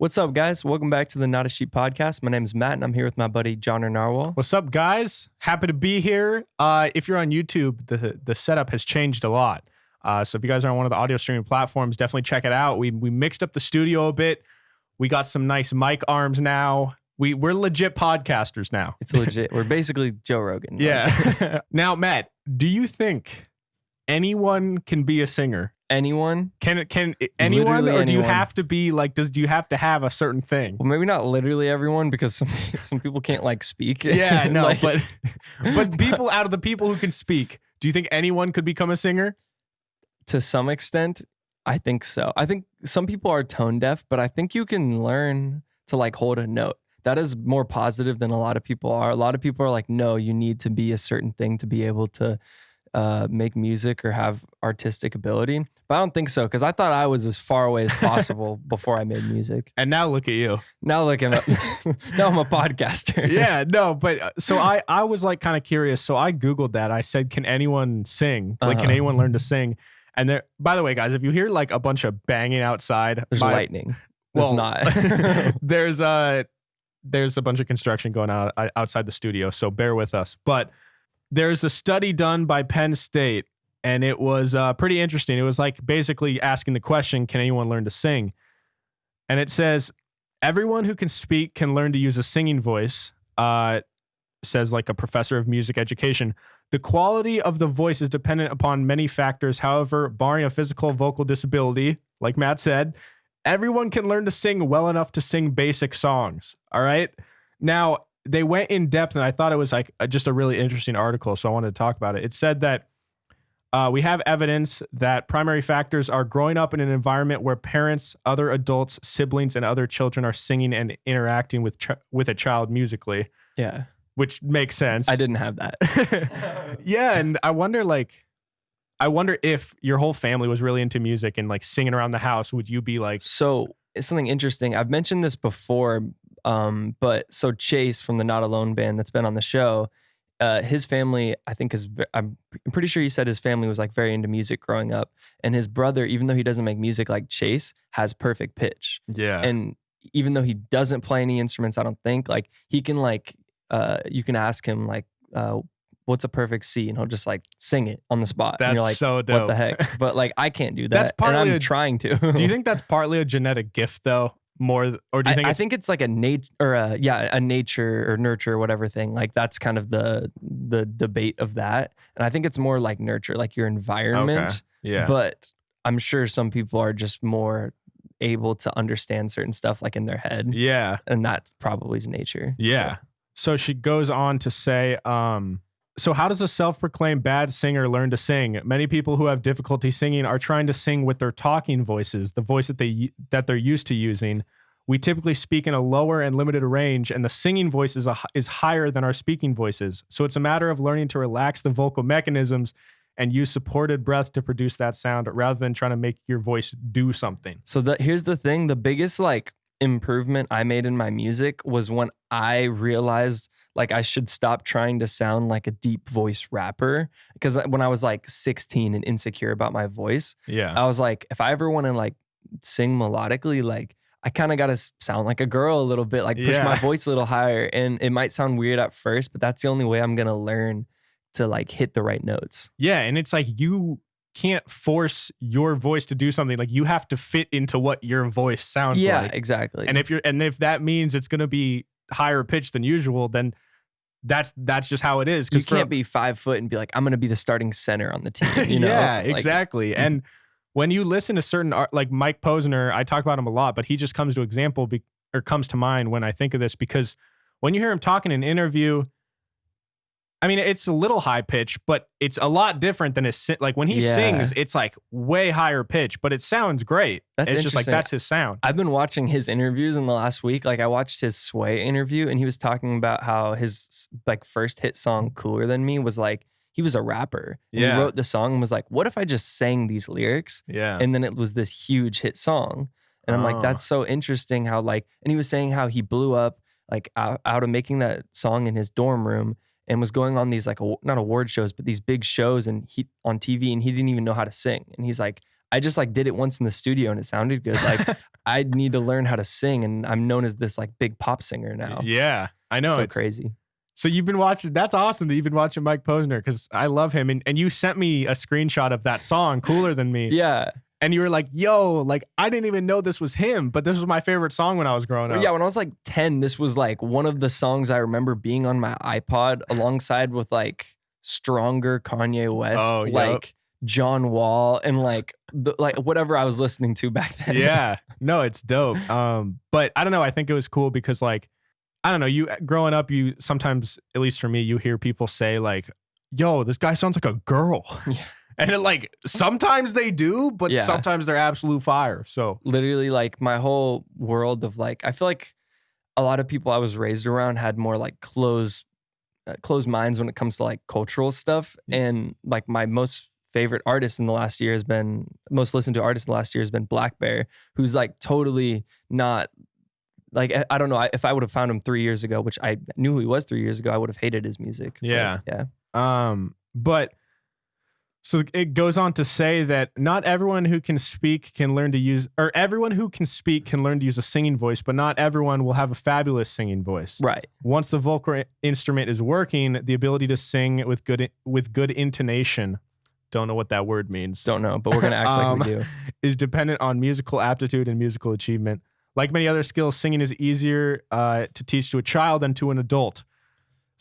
What's up, guys? Welcome back to the Not a Sheep podcast. My name is Matt, and I'm here with my buddy John or Narwhal. What's up, guys? Happy to be here. If you're on YouTube, the setup has changed a lot. So if you guys are on one of the audio streaming platforms, definitely check it out. We mixed up the studio a bit. We got some nice mic arms now. We're legit podcasters now. It's legit. We're basically Joe Rogan. Yeah. Now, Matt, do you think anyone can be a singer? Anyone? Can anyone, Literally or do you anyone. have to be like? Do you have to have a certain thing? Well, maybe not literally everyone, because some people can't like speak. Yeah, no, Like, but people out of the people who can speak, do you think anyone could become a singer? to some extent, I think so. I think some people are tone deaf, but I think you can learn to like hold a note. That is more positive than a lot of people are. A lot of people are like, no, you need to be a certain thing to be able to make music or have artistic ability. But I don't think so, because I thought I was as far away as possible before I made music. And now look at you. Now look at now I'm a podcaster. Yeah, no, but so I was like kind of curious. So I Googled that. I said, can anyone sing? Like, can anyone learn to sing? And there, by the way, guys, if you hear like a bunch of banging outside, There's lightning. There's not. there's a bunch of construction going on outside the studio, so bear with us. But there's a study done by Penn State, and it was pretty interesting. It was like basically asking the question, can anyone learn to sing? And it says, everyone who can speak can learn to use a singing voice, says like a professor of music education. The quality of the voice is dependent upon many factors. However, barring a physical vocal disability, like Matt said, everyone can learn to sing well enough to sing basic songs. All right. Now, they went in depth, and I thought it was like just a really interesting article, so I wanted to talk about it. It said that we have evidence that primary factors are growing up in an environment where parents, other adults, siblings, and other children are singing and interacting with a child musically. Yeah. Which makes sense. I didn't have that. Yeah, and I wonder if your whole family was really into music and like singing around the house, would you be like? So it's something interesting. I've mentioned this before, but so Chase from the Not Alone band that's been on the show, his family, I think I'm pretty sure he said his family was like very into music growing up, and his brother, even though he doesn't make music like Chase, has perfect pitch. Yeah, and even though he doesn't play any instruments, I don't think like he can like. You can ask him like, what's a perfect C, and he'll just like sing it on the spot. That's and you're like, so dope. What the heck? But like, I can't do that. That's partly and I'm trying to. Do you think that's partly a genetic gift though? More, or do you think? I think it's like a nature or nurture or whatever thing. Like that's kind of the debate of that. And I think it's more like nurture, like your environment. Okay. Yeah. But I'm sure some people are just more able to understand certain stuff like in their head. Yeah. And that probably is nature. Yeah. So she goes on to say, so how does a self-proclaimed bad singer learn to sing? Many people who have difficulty singing are trying to sing with their talking voices, the voice that they're used to using. We typically speak in a lower and limited range, and the singing voice is higher than our speaking voices. So it's a matter of learning to relax the vocal mechanisms and use supported breath to produce that sound rather than trying to make your voice do something. So here's the thing. The biggest like improvement I made in my music was when I realized like I should stop trying to sound like a deep voice rapper, because when I was like 16 and insecure about my voice, I was like, if I ever want to like sing melodically, like I kind of got to sound like a girl a little bit, like push my voice a little higher. And it might sound weird at first, but that's the only way I'm going to learn to like hit the right notes. Yeah. And it's like, you can't force your voice to do something. Like you have to fit into what your voice sounds like. Yeah, exactly. And if that means it's going to be higher pitched than usual, then that's just how it is. You can't be 5 foot and be like, I'm going to be the starting center on the team. You know? Yeah, like, exactly. And when you listen to certain art, like Mike Posner, I talk about him a lot, but he just comes to mind when I think of this, because when you hear him talk in an interview, I mean, it's a little high pitch, but it's a lot different than like when he sings, it's like way higher pitch, but it sounds great. It's just like, that's his sound. I've been watching his interviews in the last week. Like I watched his Sway interview, and he was talking about how his like first hit song Cooler Than Me was like, he was a rapper. And he wrote the song and was like, what if I just sang these lyrics? Yeah. And then it was this huge hit song. And I'm like, that's so interesting how like, and he was saying how he blew up like out of making that song in his dorm room, and was going on these like not award shows, but these big shows and he on TV, and he didn't even know how to sing. And he's like, I just like did it once in the studio and it sounded good. Like I need to learn how to sing, and I'm known as this like big pop singer now. Yeah, I know. So It's crazy. So you've been watching, that's awesome that you've been watching Mike Posner, because I love him. And you sent me a screenshot of that song, Cooler Than Me. Yeah. And you were like, yo, like, I didn't even know this was him, but this was my favorite song when I was growing up. Yeah, when I was like 10, this was like one of the songs I remember being on my iPod alongside with like Stronger, Kanye West, Oh, yep. like John Wall, and like whatever I was listening to back then. Yeah. No, it's dope. But I don't know. I think it was cool because like, I don't know, you growing up, you sometimes, at least for me, you hear people say like, yo, this guy sounds like a girl. Yeah. And it like, sometimes they do, but Yeah. sometimes they're absolute fire. So Literally like my whole world of like, I feel like a lot of people I was raised around had more like closed minds when it comes to like cultural stuff. And like my most favorite artist in the last year has been, most listened to artist in the last year has been Black Bear, who's like totally not, like, I don't know, if I would have found him 3 years ago, which I knew who he was 3 years ago, I would have hated his music. Yeah. But, yeah. But so it goes on to say that not everyone who can speak can learn to use, or everyone who can speak can learn to use a singing voice, but not everyone will have a fabulous singing voice. Right. Once the vocal instrument is working, the ability to sing with good intonation, don't know what that word means. Don't know, but we're going to act like we do. Is dependent on musical aptitude and musical achievement. Like many other skills, singing is easier to teach to a child than to an adult.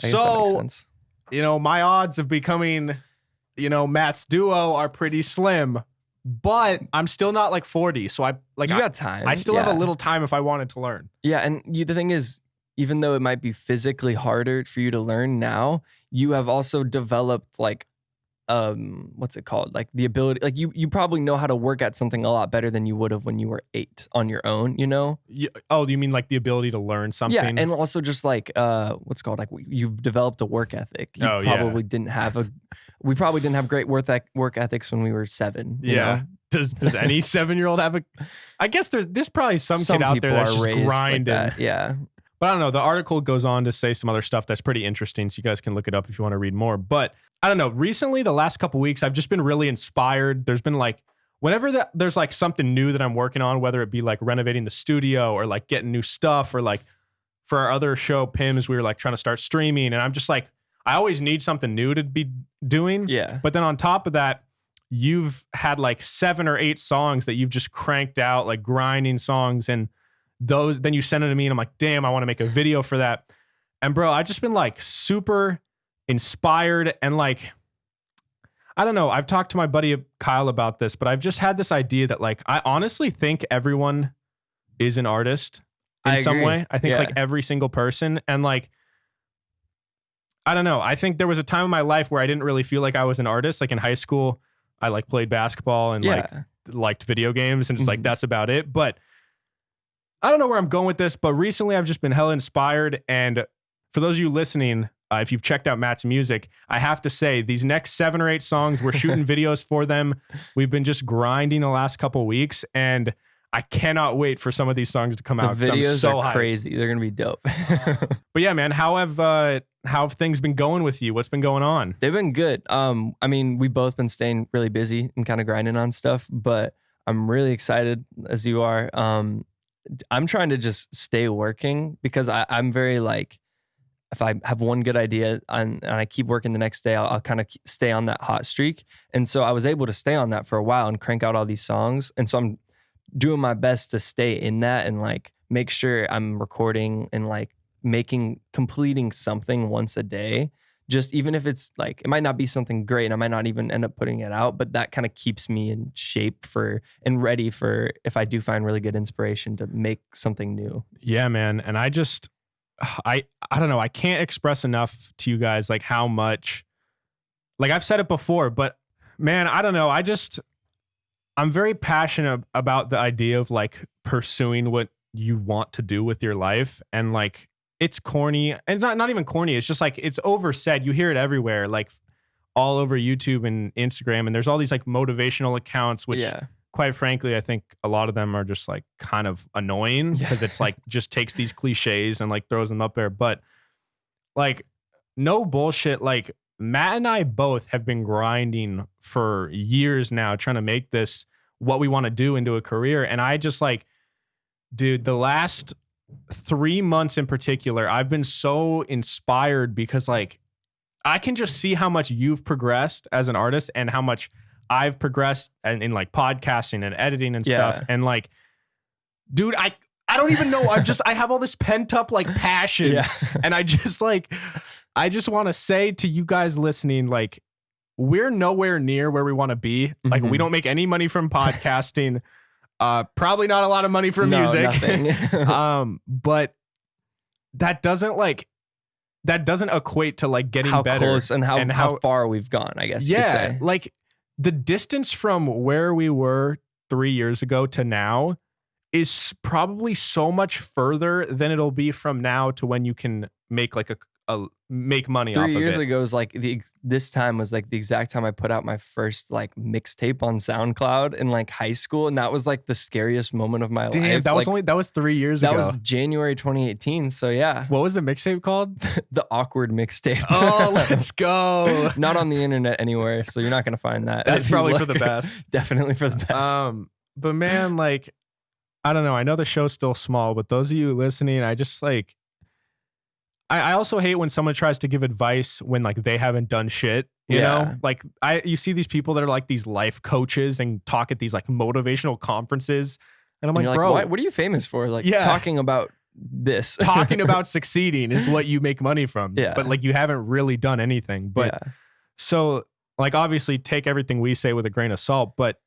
I guess that makes sense. You know, my odds of becoming, you know, Matt's duo are pretty slim, but I'm still not like 40. So I like, You got time. I still have a little time if I wanted to learn. Yeah. And the thing is, even though it might be physically harder for you to learn now, you have also developed like, what's it called? Like the ability, like you probably know how to work at something a lot better than you would have when you were 8 on your own, you know? Oh, do you mean like the ability to learn something? Yeah. And also just like, what's it called? Like you've developed a work ethic. We probably didn't have great work ethics when we were 7. You know? Does any 7-year-old have I guess there's probably some kid out there that's just grinding. Like that. Yeah. But I don't know. The article goes on to say some other stuff that's pretty interesting. So you guys can look it up if you want to read more. But I don't know. Recently, the last couple weeks, I've just been really inspired. There's been like, whenever there's like something new that I'm working on, whether it be like renovating the studio or like getting new stuff, or like for our other show, Pims, we were like trying to start streaming. And I'm just like, I always need something new to be doing. Yeah. But then on top of that, you've had like 7 or 8 songs that you've just cranked out, like grinding songs, and those, then you send it to me and I'm like, damn, I want to make a video for that. And bro, I've just been like super inspired, and like, I don't know, I've talked to my buddy Kyle about this, but I've just had this idea that like, I honestly think everyone is an artist in some way. I think like every single person. And like, I don't know, I think there was a time in my life where I didn't really feel like I was an artist. Like in high school, I like played basketball and like liked video games, and it's like, that's about it. But I don't know where I'm going with this, but recently I've just been hella inspired. And for those of you listening, if you've checked out Matt's music, I have to say these next 7 or 8 songs, we're shooting videos for them. We've been just grinding the last couple weeks, and I cannot wait for some of these songs to come out. The videos are crazy. They're going to be dope. But yeah, man, how have things been going with you? What's been going on? They've been good. I mean, we've both been staying really busy and kind of grinding on stuff, but I'm really excited, as you are. I'm trying to just stay working, because I'm very like, if I have one good idea and I keep working the next day, I'll kind of stay on that hot streak. And so I was able to stay on that for a while and crank out all these songs. And so I'm doing my best to stay in that and like make sure I'm recording and like completing something once a day. Just even if it's like, it might not be something great and I might not even end up putting it out, but that kind of keeps me in shape and ready for if I do find really good inspiration to make something new. Yeah, man. And I don't know. I can't express enough to you guys like how much, like I've said it before, but man, I don't know. I'm very passionate about the idea of like pursuing what you want to do with your life. And like, it's corny, and not even corny. It's just like, it's oversaid. You hear it everywhere, like all over YouTube and Instagram. And there's all these like motivational accounts, which quite frankly, I think a lot of them are just like kind of annoying, because it's like just takes these cliches and like throws them up there. But like, no bullshit. Like Matt and I both have been grinding for years now, trying to make this what we want to do into a career. And I just like, dude, the last 3 months in particular, I've been so inspired because like I can just see how much you've progressed as an artist and how much I've progressed in like podcasting and editing and stuff. And like, dude, I don't even know. I have all this pent up like passion. Yeah. And I just want to say to you guys listening, like, we're nowhere near where we want to be. Like, we don't make any money from podcasting. Probably not a lot of money from music. Nothing. But that doesn't equate to like getting how better. Close and how far we've gone, I guess you could say. Like the distance from where we were 3 years ago to now is probably so much further than it'll be from now to when you can make like make money off of it. 3 years ago is like this time was like the exact time I put out my first like mixtape on SoundCloud in like high school, and that was like the scariest moment of my life. That was 3 years ago. That was January 2018. So yeah. What was the mixtape called? The Awkward Mixtape. Oh, let's go. Not on the internet anywhere, so you're not gonna find that. That's probably for the best. Definitely for the best. But man, like, I don't know. I know the show's still small, but those of you listening, I just like. I also hate when someone tries to give advice when like they haven't done shit, you know? Like you see these people that are like these life coaches and talk at these like motivational conferences. And I'm like, bro, what are you famous for? Like talking about this. Talking about succeeding is what you make money from. Yeah. But like you haven't really done anything. But so like obviously take everything we say with a grain of salt, but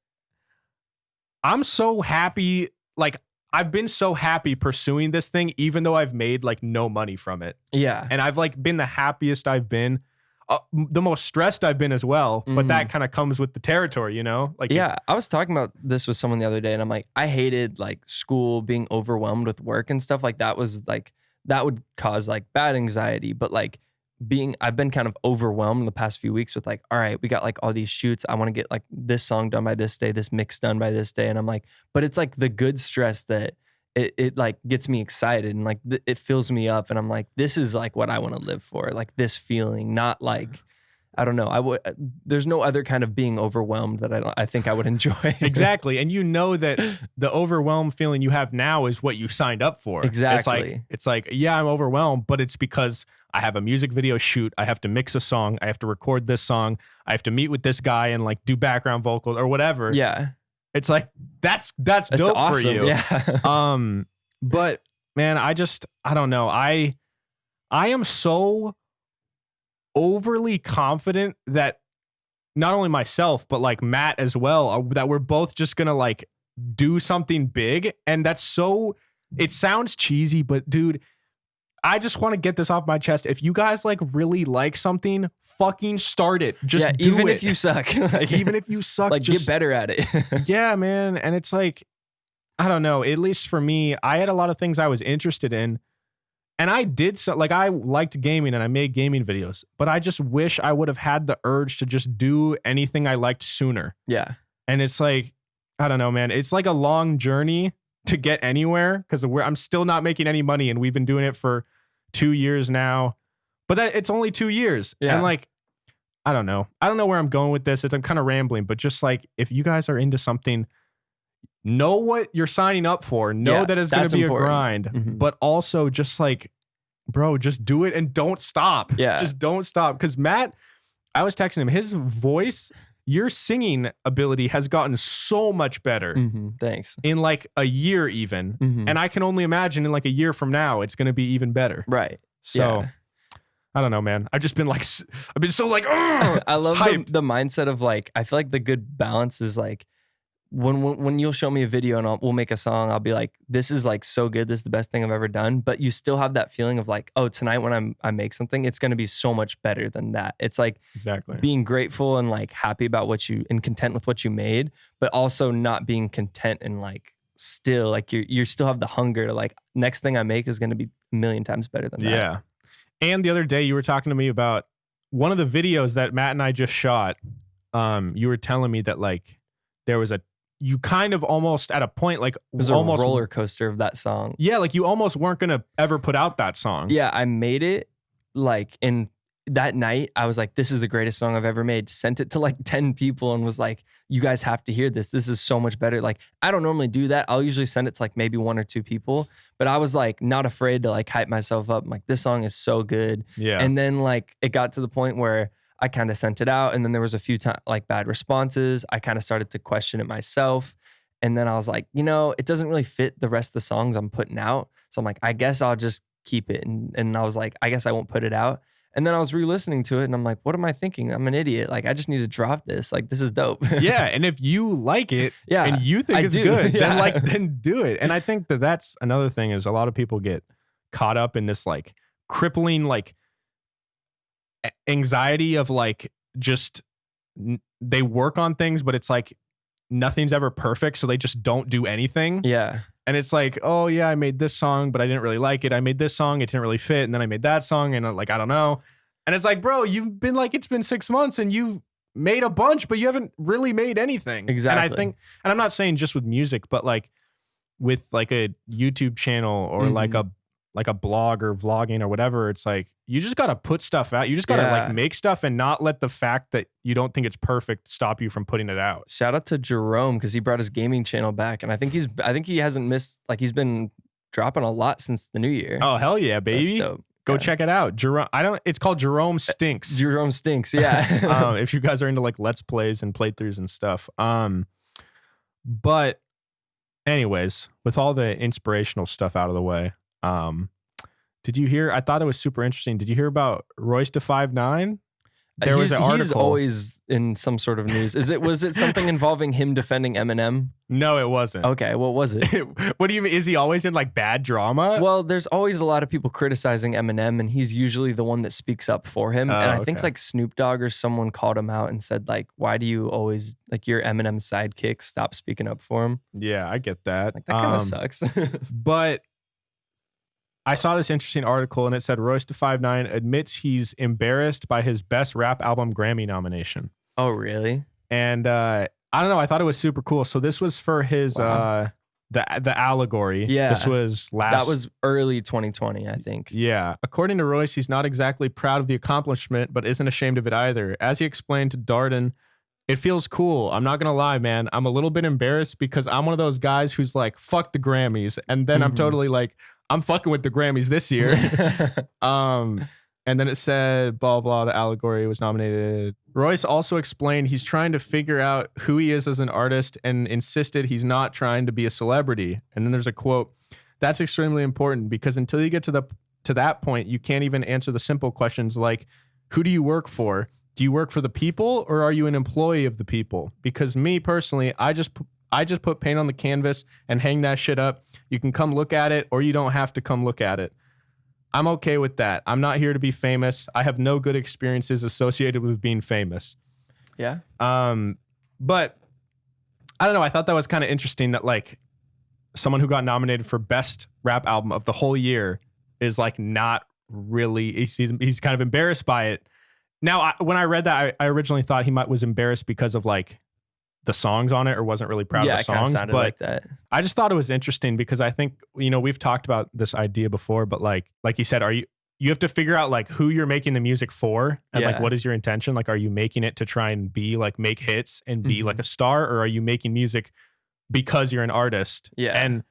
I'm so happy. Like I've been so happy pursuing this thing, even though I've made like no money from it. Yeah. And I've like been the happiest I've been, the most stressed I've been as well. But that kind of comes with the territory, you know? Like, I was talking about this with someone the other day and I'm like, I hated like school, being overwhelmed with work and stuff like that was like, that would cause like bad anxiety. But like I've been kind of overwhelmed the past few weeks with like, all right, we got like all these shoots. I want to get like this song done by this day, this mix done by this day. And I'm like, but it's like the good stress that it like gets me excited and like it fills me up. And I'm like, this is like what I want to live for. Like this feeling, not like, I don't know. There's no other kind of being overwhelmed that I think I would enjoy. Exactly. And you know that the overwhelmed feeling you have now is what you signed up for. Exactly. It's like, yeah, I'm overwhelmed, but it's because I have a music video shoot. I have to mix a song. I have to record this song. I have to meet with this guy and like do background vocals or whatever. Yeah. It's like, that's dope awesome. for you. Yeah. But man, I don't know. I am so overly confident that not only myself, but like Matt as well, that we're both just going to like do something big. And that's so, it sounds cheesy, but dude, I just want to get this off my chest. If you guys like really like something, fucking start it. Just do even it. if you suck. Like, even if you suck, like just get better at it. Yeah, man. And it's like, I don't know, at least for me, I had a lot of things I was interested in. And I did so, like I liked gaming and I made gaming videos, but I just wish I would have had the urge to just do anything I liked sooner. Yeah. And it's like, I don't know, man. It's like a long journey to get anywhere because I'm still not making any money and we've been doing it for 2 years now. But it's only 2 years. Yeah. And like, I don't know. I don't know where I'm going with this. I'm kind of rambling, but just like if you guys are into something, know what you're signing up for. Know that it's going to be important. A grind, but also just like, bro, just do it and don't stop. Yeah. Just don't stop. Because Matt, I was texting him, his voice, your singing ability has gotten so much better. Thanks. In like a year even. And I can only imagine in like a year from now, it's going to be even better. Right. So I don't know, man. I've just been like, I've been so like, I love the mindset of like, I feel like the good balance is like, when you'll show me a video and we'll make a song, I'll be like, this is like so good. This is the best thing I've ever done. But you still have that feeling of like, oh, tonight when I make something, it's going to be so much better than that. It's like being grateful and like happy about and content with what you made, but also not being content and like still like you still have the hunger to like, next thing I make is going to be a million times better than that. Yeah. And the other day you were talking to me about one of the videos that Matt and I just shot. You were telling me that like there was you kind of almost at a point like it was almost a roller coaster of that song. Yeah, like you almost weren't gonna ever put out that song. Yeah, I made it like in that night I was like, this is the greatest song I've ever made. Sent it to like 10 people and was like, you guys have to hear this. This is so much better. Like, I don't normally do that. I'll usually send it to like maybe 1 or 2 people, but I was like not afraid to like hype myself up. I'm like, this song is so good. Yeah. And then like it got to the point where I kind of sent it out, and then there was a few like bad responses. I kind of started to question it myself. And then I was like, it doesn't really fit the rest of the songs I'm putting out. So I'm like, I guess I'll just keep it. And I was like, I guess I won't put it out. And then I was re-listening to it and I'm like, what am I thinking? I'm an idiot. Like, I just need to drop this. Like, this is dope. Yeah. And if you like it Yeah, and you think I it's do. good, Yeah. then do it. And I think that's another thing is a lot of people get caught up in this like crippling like anxiety of like just they work on things, but it's like nothing's ever perfect. So they just don't do anything. Yeah. And it's like, oh yeah, I made this song, but I didn't really like it. I made this song, it didn't really fit. And then I made that song and like, I don't know. And it's like, bro, you've been like, it's been 6 months and you've made a bunch, but you haven't really made anything. Exactly. And I think, and I'm not saying just with music, but like with like a YouTube channel or like a blog or vlogging or whatever, it's like, you just got to put stuff out. You just got to like make stuff and not let the fact that you don't think it's perfect stop you from putting it out. Shout out to Jerome because he brought his gaming channel back, and I think he hasn't missed, like, he's been dropping a lot since the new year. Oh hell yeah, baby! That's dope. Go check it out. Jerome, it's called Jerome Stinks. Jerome Stinks, yeah. If you guys are into like let's plays and playthroughs and stuff. But anyways, with all the inspirational stuff out of the way, did you hear? I thought it was super interesting. Did you hear about Royce da 5'9"? There was an article. He's always in some sort of news. Was it something involving him defending Eminem? No, it wasn't. Okay, what was it? What do you mean? Is he always in like bad drama? Well, there's always a lot of people criticizing Eminem, and he's usually the one that speaks up for him. And I think like Snoop Dogg or someone called him out and said like, why do you always, like, you're Eminem's sidekick, stop speaking up for him? Yeah, I get that. Like, that kind of sucks. But I saw this interesting article and it said Royce da 5'9" admits he's embarrassed by his best rap album Grammy nomination. Oh, really? And I don't know. I thought it was super cool. So this was for his the Allegory. Yeah. This was That was early 2020, I think. Yeah. According to Royce, he's not exactly proud of the accomplishment, but isn't ashamed of it either. As he explained to Darden, it feels cool. I'm not going to lie, man. I'm a little bit embarrassed because I'm one of those guys who's like, fuck the Grammys. And then I'm totally like, I'm fucking with the Grammys this year. And then it said, blah, blah, the Allegory was nominated. Royce also explained he's trying to figure out who he is as an artist and insisted he's not trying to be a celebrity. And then there's a quote, that's extremely important because until you get to that point, you can't even answer the simple questions like, who do you work for? Do you work for the people or are you an employee of the people? Because me personally, I just put paint on the canvas and hang that shit up. You can come look at it or you don't have to come look at it. I'm okay with that. I'm not here to be famous. I have no good experiences associated with being famous. Yeah. But I don't know. I thought that was kind of interesting that like someone who got nominated for best rap album of the whole year is like not really, he's kind of embarrassed by it. Now, when I read that, I originally thought he was embarrassed because of like the songs on it or wasn't really proud of the songs. But like that. I just thought it was interesting because I think, we've talked about this idea before, but like you said, you have to figure out like who you're making the music for and like what is your intention? Like, are you making it to try and be like make hits and be like a star, or are you making music because you're an artist? Yeah. And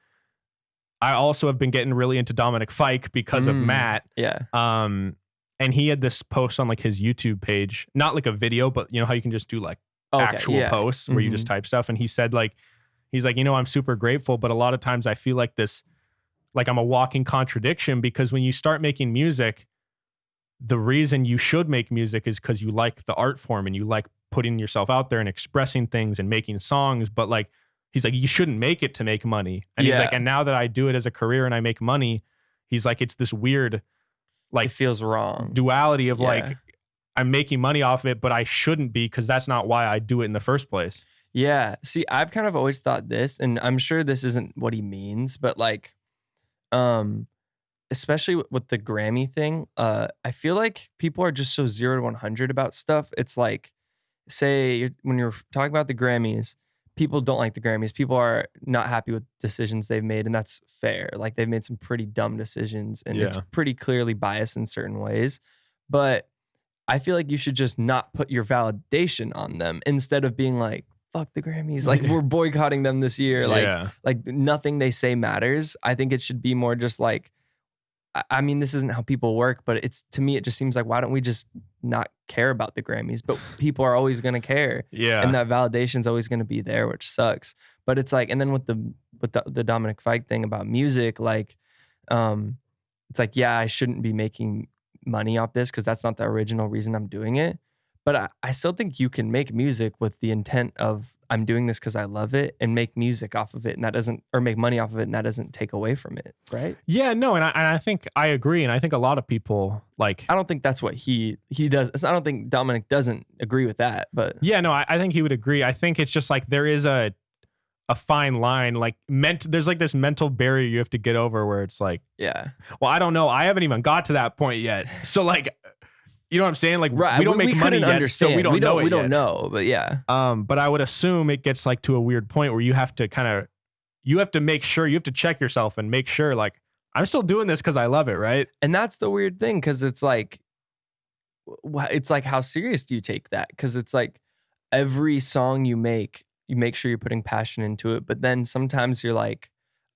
I also have been getting really into Dominic Fike because of Matt. Yeah. And he had this post on like his YouTube page, not like a video, but how you can just do like actual posts where you just type stuff. And he said like, he's like, I'm super grateful, but a lot of times I feel like this, like I'm a walking contradiction because when you start making music, the reason you should make music is because you like the art form and you like putting yourself out there and expressing things and making songs. But like, he's like, you shouldn't make it to make money. And he's like, and now that I do it as a career and I make money, he's like, it's this weird, like, it feels wrong duality of like, I'm making money off it, but I shouldn't be because that's not why I do it in the first place. Yeah. See, I've kind of always thought this, and I'm sure this isn't what he means, but like, especially with the Grammy thing, I feel like people are just so 0 to 100 about stuff. It's like, say when you're talking about the Grammys, people don't like the Grammys. People are not happy with decisions they've made, and that's fair. Like, they've made some pretty dumb decisions, and it's pretty clearly biased in certain ways. But I feel like you should just not put your validation on them instead of being like, fuck the Grammys. Like we're boycotting them this year. Like nothing they say matters. I think it should be more just like, I mean, this isn't how people work, but to me, it just seems like, why don't we just not care about the Grammys? But people are always going to care. Yeah. And that validation is always going to be there, which sucks. But it's like, and then with the Dominic Fike thing about music, like, it's like, yeah, I shouldn't be making money off this because that's not the original reason I'm doing it. But I still think you can make music with the intent of I'm doing this because I love it and make music off of it, and that doesn't, or make money off of it, and that doesn't take away from it, right? Yeah, no, and I think I agree, and I think a lot of people like. I don't think that's what he does. I don't think Dominic doesn't agree with that, but yeah, no, I think he would agree. I think it's just like there is a fine line, like there's like this mental barrier you have to get over where it's like, yeah, well, I don't know, I haven't even got to that point yet, so like. You know what I'm saying? Like, right. we don't make money yet, understand. so we don't know it We don't yet. know, but yeah. But I would assume it gets like to a weird point where you have to make sure, you have to check yourself and make sure, like, I'm still doing this because I love it, right? And that's the weird thing, because it's like how serious do you take that? Because it's like every song you make sure you're putting passion into it, but then sometimes you're like,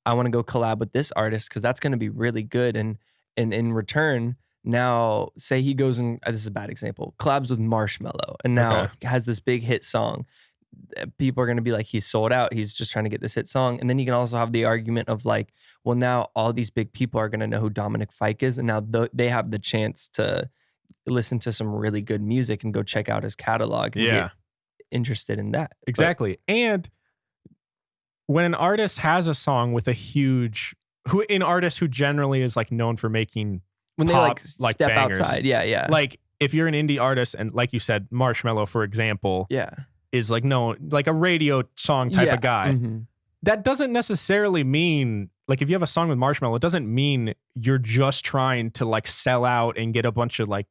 I want to go collab with this artist because that's going to be really good, and in return. Now, say he goes and, this is a bad example, collabs with Marshmello, and now has this big hit song. People are going to be like, he's sold out. He's just trying to get this hit song. And then you can also have the argument of like, well, now all these big people are going to know who Dominic Fike is. And now they have the chance to listen to some really good music and go check out his catalog and get interested in that. Exactly. And when an artist has a song with an artist who generally is like known for making when pop, they like step bangers. outside. Yeah. Like if you're an indie artist and like you said, Marshmello, for example, is like like a radio song type of guy. Mm-hmm. That doesn't necessarily mean like if you have a song with Marshmello, it doesn't mean you're just trying to like sell out and get a bunch of like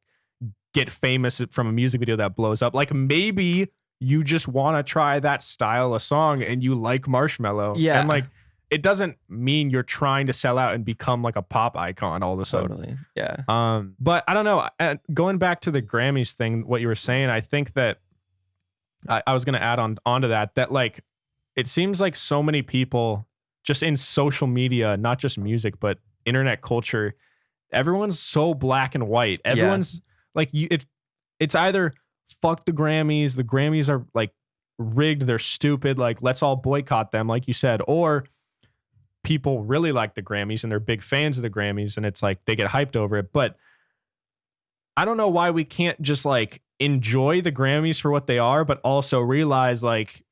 get famous from a music video that blows up. Like maybe you just want to try that style of song and you like Marshmello. Yeah. And like it doesn't mean you're trying to sell out and become like a pop icon all of a sudden. Totally. Yeah. But I don't know. Going back to the Grammys thing, what you were saying, I think that I was going to add onto that like it seems like so many people just in social media, not just music, but internet culture, everyone's so black and white. Everyone's like it's either fuck the Grammys are like rigged, they're stupid, like let's all boycott them, like you said, or people really like the Grammys and they're big fans of the Grammys and it's like they get hyped over it. But I don't know why we can't just like enjoy the Grammys for what they are, but also realize like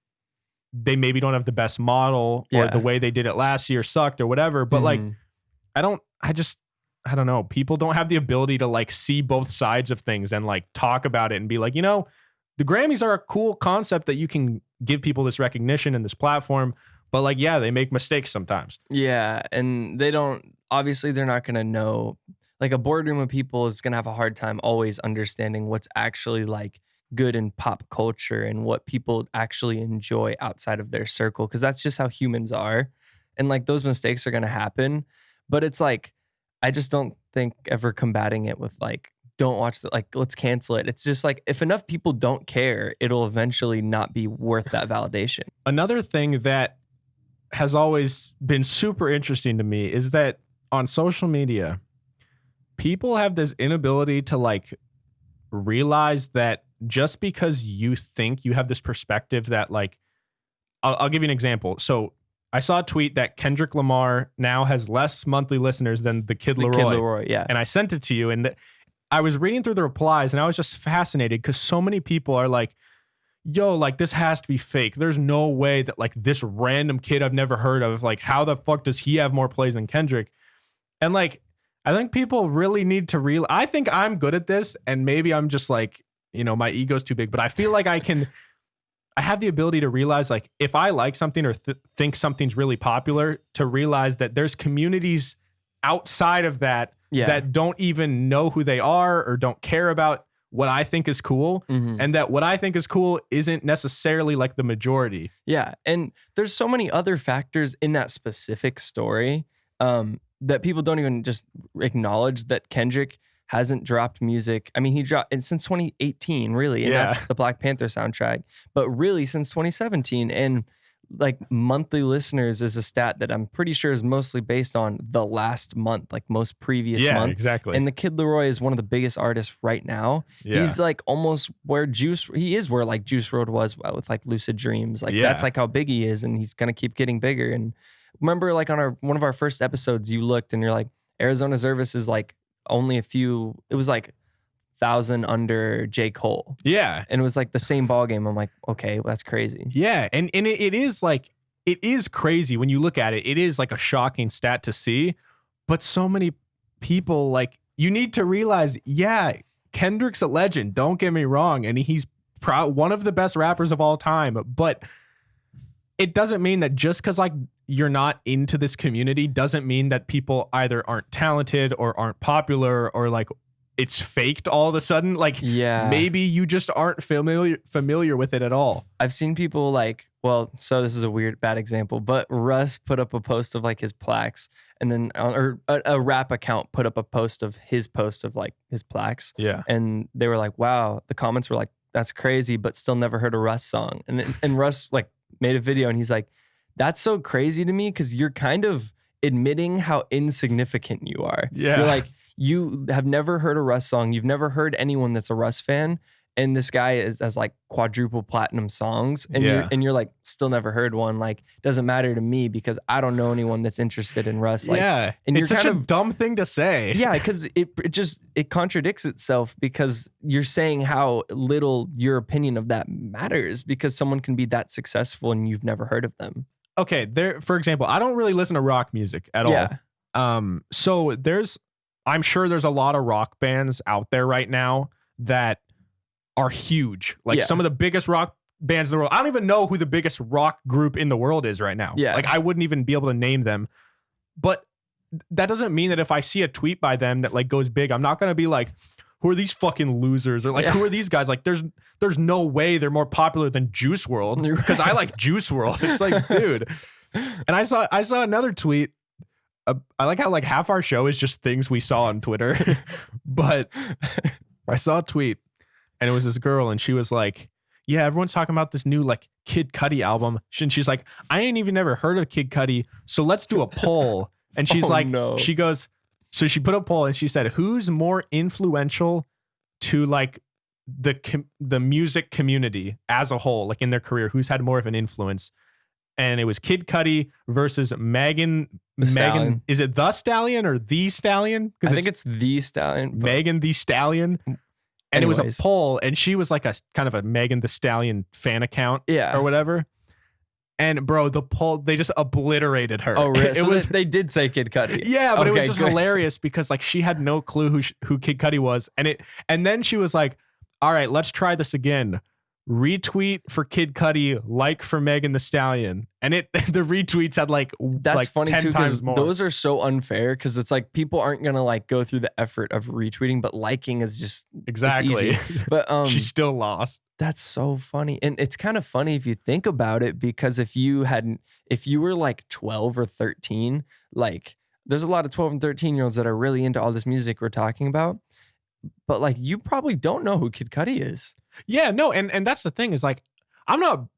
they maybe don't have the best model or the way they did it last year sucked or whatever. But like, I don't know. People don't have the ability to like see both sides of things and like talk about it and be like, you know, the Grammys are a cool concept that you can give people this recognition and this platform. But like, yeah, they make mistakes sometimes. Yeah. And obviously they're not going to know, like a boardroom of people is going to have a hard time always understanding what's actually like good in pop culture and what people actually enjoy outside of their circle. Cause that's just how humans are. And like those mistakes are going to happen. But it's like, I just don't think ever combating it with like, don't watch let's cancel it. It's just like, if enough people don't care, it'll eventually not be worth that validation. Another thing that has always been super interesting to me is that on social media, people have this inability to like realize that just because you think you have this perspective that like, I'll give you an example. So I saw a tweet that Kendrick Lamar now has less monthly listeners than the Kid Laroi. Yeah. And I sent it to you and I was reading through the replies and I was just fascinated because so many people are like, yo, like this has to be fake. There's no way that like this random kid I've never heard of, like how the fuck does he have more plays than Kendrick? And like, I think people really need to realize, I think I'm good at this and maybe I'm just like, you know, my ego's too big, but I feel like I have the ability to realize like if I like something or think something's really popular, to realize that there's communities outside of that that don't even know who they are or don't care about what I think is cool, and that what I think is cool isn't necessarily like the majority. Yeah. And there's so many other factors in that specific story that people don't even just acknowledge, that Kendrick hasn't dropped music. I mean, he dropped it since 2018, really, and that's the Black Panther soundtrack. But really, since 2017, and like monthly listeners is a stat that I'm pretty sure is mostly based on the last month, like most previous month. Exactly. And the Kid Leroy is one of the biggest artists right now. He's like almost where Juice WRLD was with like Lucid Dreams. Like that's like how big he is, and he's gonna keep getting bigger. And remember, like on one of our first episodes, you looked and you're like, Arizona Zervis is like only it was like 1,000 under J. Cole. Yeah. And it was like the same ball game. I'm like, okay, well, that's crazy. Yeah. And it is like, it is crazy when you look at it. It is like a shocking stat to see, but so many people, like, you need to realize, Kendrick's a legend. Don't get me wrong. And he's one of the best rappers of all time, but it doesn't mean that just because like you're not into this community doesn't mean that people either aren't talented or aren't popular or like it's faked all of a sudden. Like, maybe you just aren't familiar with it at all. I've seen people like, so this is a bad example, but Russ put up a post of like his plaques, and then or a rap account put up a post of his like his plaques. Yeah. And they were like, wow, the comments were like, that's crazy, but still never heard a Russ song. And Russ like made a video and he's like, that's so crazy to me because you're kind of admitting how insignificant you are. Yeah. You're like, you have never heard a Russ song. You've never heard anyone that's a Russ fan. And this guy has like quadruple platinum songs. And you're like, still never heard one. Like, doesn't matter to me because I don't know anyone that's interested in Russ. Like, and it's such a dumb thing to say. Yeah, because it contradicts itself because you're saying how little your opinion of that matters because someone can be that successful and you've never heard of them. Okay, for example, I don't really listen to rock music at all. So I'm sure there's a lot of rock bands out there right now that are huge. Like some of the biggest rock bands in the world. I don't even know who the biggest rock group in the world is right now. Yeah. Like I wouldn't even be able to name them. But that doesn't mean that if I see a tweet by them that like goes big, I'm not going to be like, who are these fucking losers? Or like, who are these guys? Like there's no way they're more popular than Juice WRLD because I like Juice WRLD. It's like, dude. And I saw another tweet. I like how like half our show is just things we saw on Twitter, but I saw a tweet and it was this girl and she was like, yeah, everyone's talking about this new like Kid Cudi album. And she's like, I ain't even never heard of Kid Cudi. So let's do a poll. And she's she goes, so she put a poll and she said, who's more influential to like the music community as a whole, like in their career, who's had more of an influence? And it was Kid Cudi versus Megan. Is it The Stallion or The Stallion? I think it's The Stallion. Megan Thee Stallion. And it was a poll, and she was like a kind of a Megan Thee Stallion fan account or whatever. And bro, the poll, they just obliterated her. Oh, really? They did say Kid Cudi. Yeah, but it was just hilarious because like she had no clue who Kid Cudi was. And then she was like, all right, let's try this again. Retweet for Kid Cudi, like for Megan Thee Stallion, and the retweets had like funny 10 too times more. Those are so unfair because it's like people aren't gonna like go through the effort of retweeting, but liking is just exactly. It's easy. But she still lost. That's so funny, and it's kind of funny if you think about it because if you were like 12 or 13, like there's a lot of 12 and 13-year-olds that are really into all this music we're talking about. But like you probably don't know who Kid Cudi is. Yeah, no, and that's the thing is like I'm not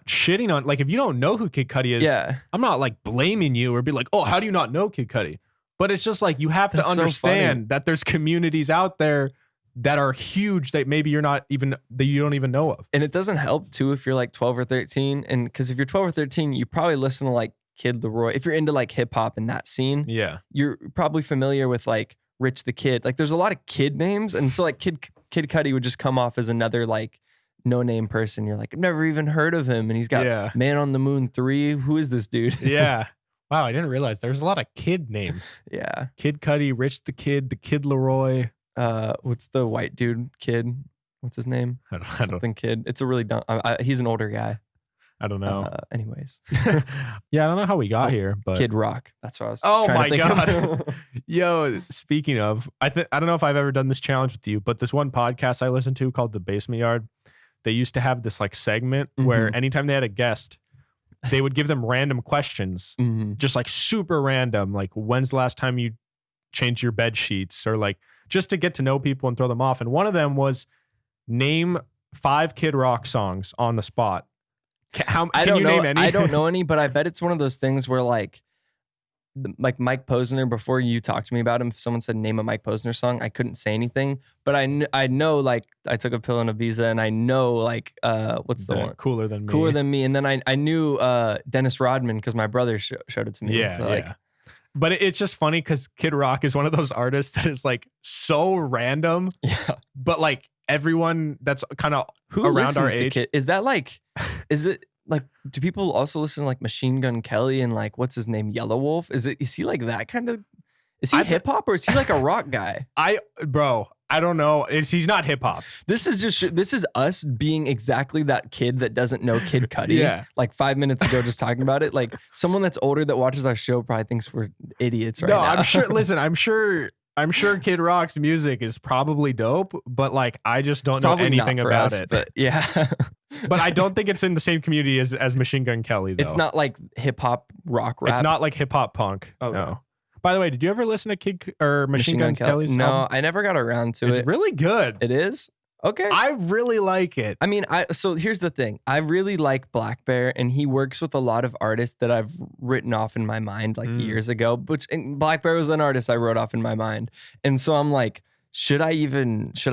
shitting on like if you don't know who Kid Cudi is, I'm not like blaming you or be like, oh, how do you not know Kid Cudi? But it's just like you have to understand that there's communities out there that are huge that maybe you don't even know of. And it doesn't help too if you're like 12 or 13, and because if you're 12 or 13, you probably listen to like Kid Leroy. If you're into like hip hop and that scene, you're probably familiar with like Rich the Kid. Like there's a lot of kid names, and so like Kid Cudi would just come off as another like no name person. You're like, I've never even heard of him, and he's got Man on the Moon 3. Who is this dude? Yeah. Wow, I didn't realize there's a lot of kid names. Yeah. Kid Cudi, Rich the Kid Leroy. What's the white dude kid? What's his name? I don't. Kid. It's a really dumb. He's an older guy. I don't know. Anyways. Yeah, I don't know how we got here, but Kid Rock. That's what I was. Oh my to think god. of. Yo, speaking of, I don't know if I've ever done this challenge with you, but this one podcast I listened to called The Basement Yard, they used to have this like segment where anytime they had a guest, they would give them random questions, just like super random, like when's the last time you changed your bed sheets, or like just to get to know people and throw them off. And one of them was name 5 Kid Rock songs on the spot. Can you name any? I don't know any, but I bet it's one of those things where like Mike Posner, before you talked to me about him, if someone said name a Mike Posner song, I couldn't say anything, but I know like I took a pill in Ibiza, and I know like what's the one? Cooler Than Me. And then I knew Dennis Rodman because my brother showed it to me. Yeah. But it's just funny because Kid Rock is one of those artists that is like so random. Yeah. But like everyone that's kind of around our age. Is that like, is it like, do people also listen to like Machine Gun Kelly and like, what's his name? Yellow Wolf? Is he like that kind of, is he hip hop or is he like a rock guy? I don't know. He's not hip hop. This is us being exactly that kid that doesn't know Kid Cudi. Yeah. Like 5 minutes ago, just talking about it. Like someone that's older that watches our show probably thinks we're idiots right now. I'm sure. Listen, I'm sure Kid Rock's music is probably dope, but like I just don't know anything about it. But yeah. But I don't think it's in the same community as Machine Gun Kelly, though. It's not like hip hop rock rap. It's not like hip hop punk. Oh, no. By the way, did you ever listen to Machine Gun Kelly's No, album? I never got around to it. It's really good. It is? Okay. I really like it. I mean, so here's the thing. I really like Black Bear, and he works with a lot of artists that I've written off in my mind like years ago. And Black Bear was an artist I wrote off in my mind. And so I'm like, should I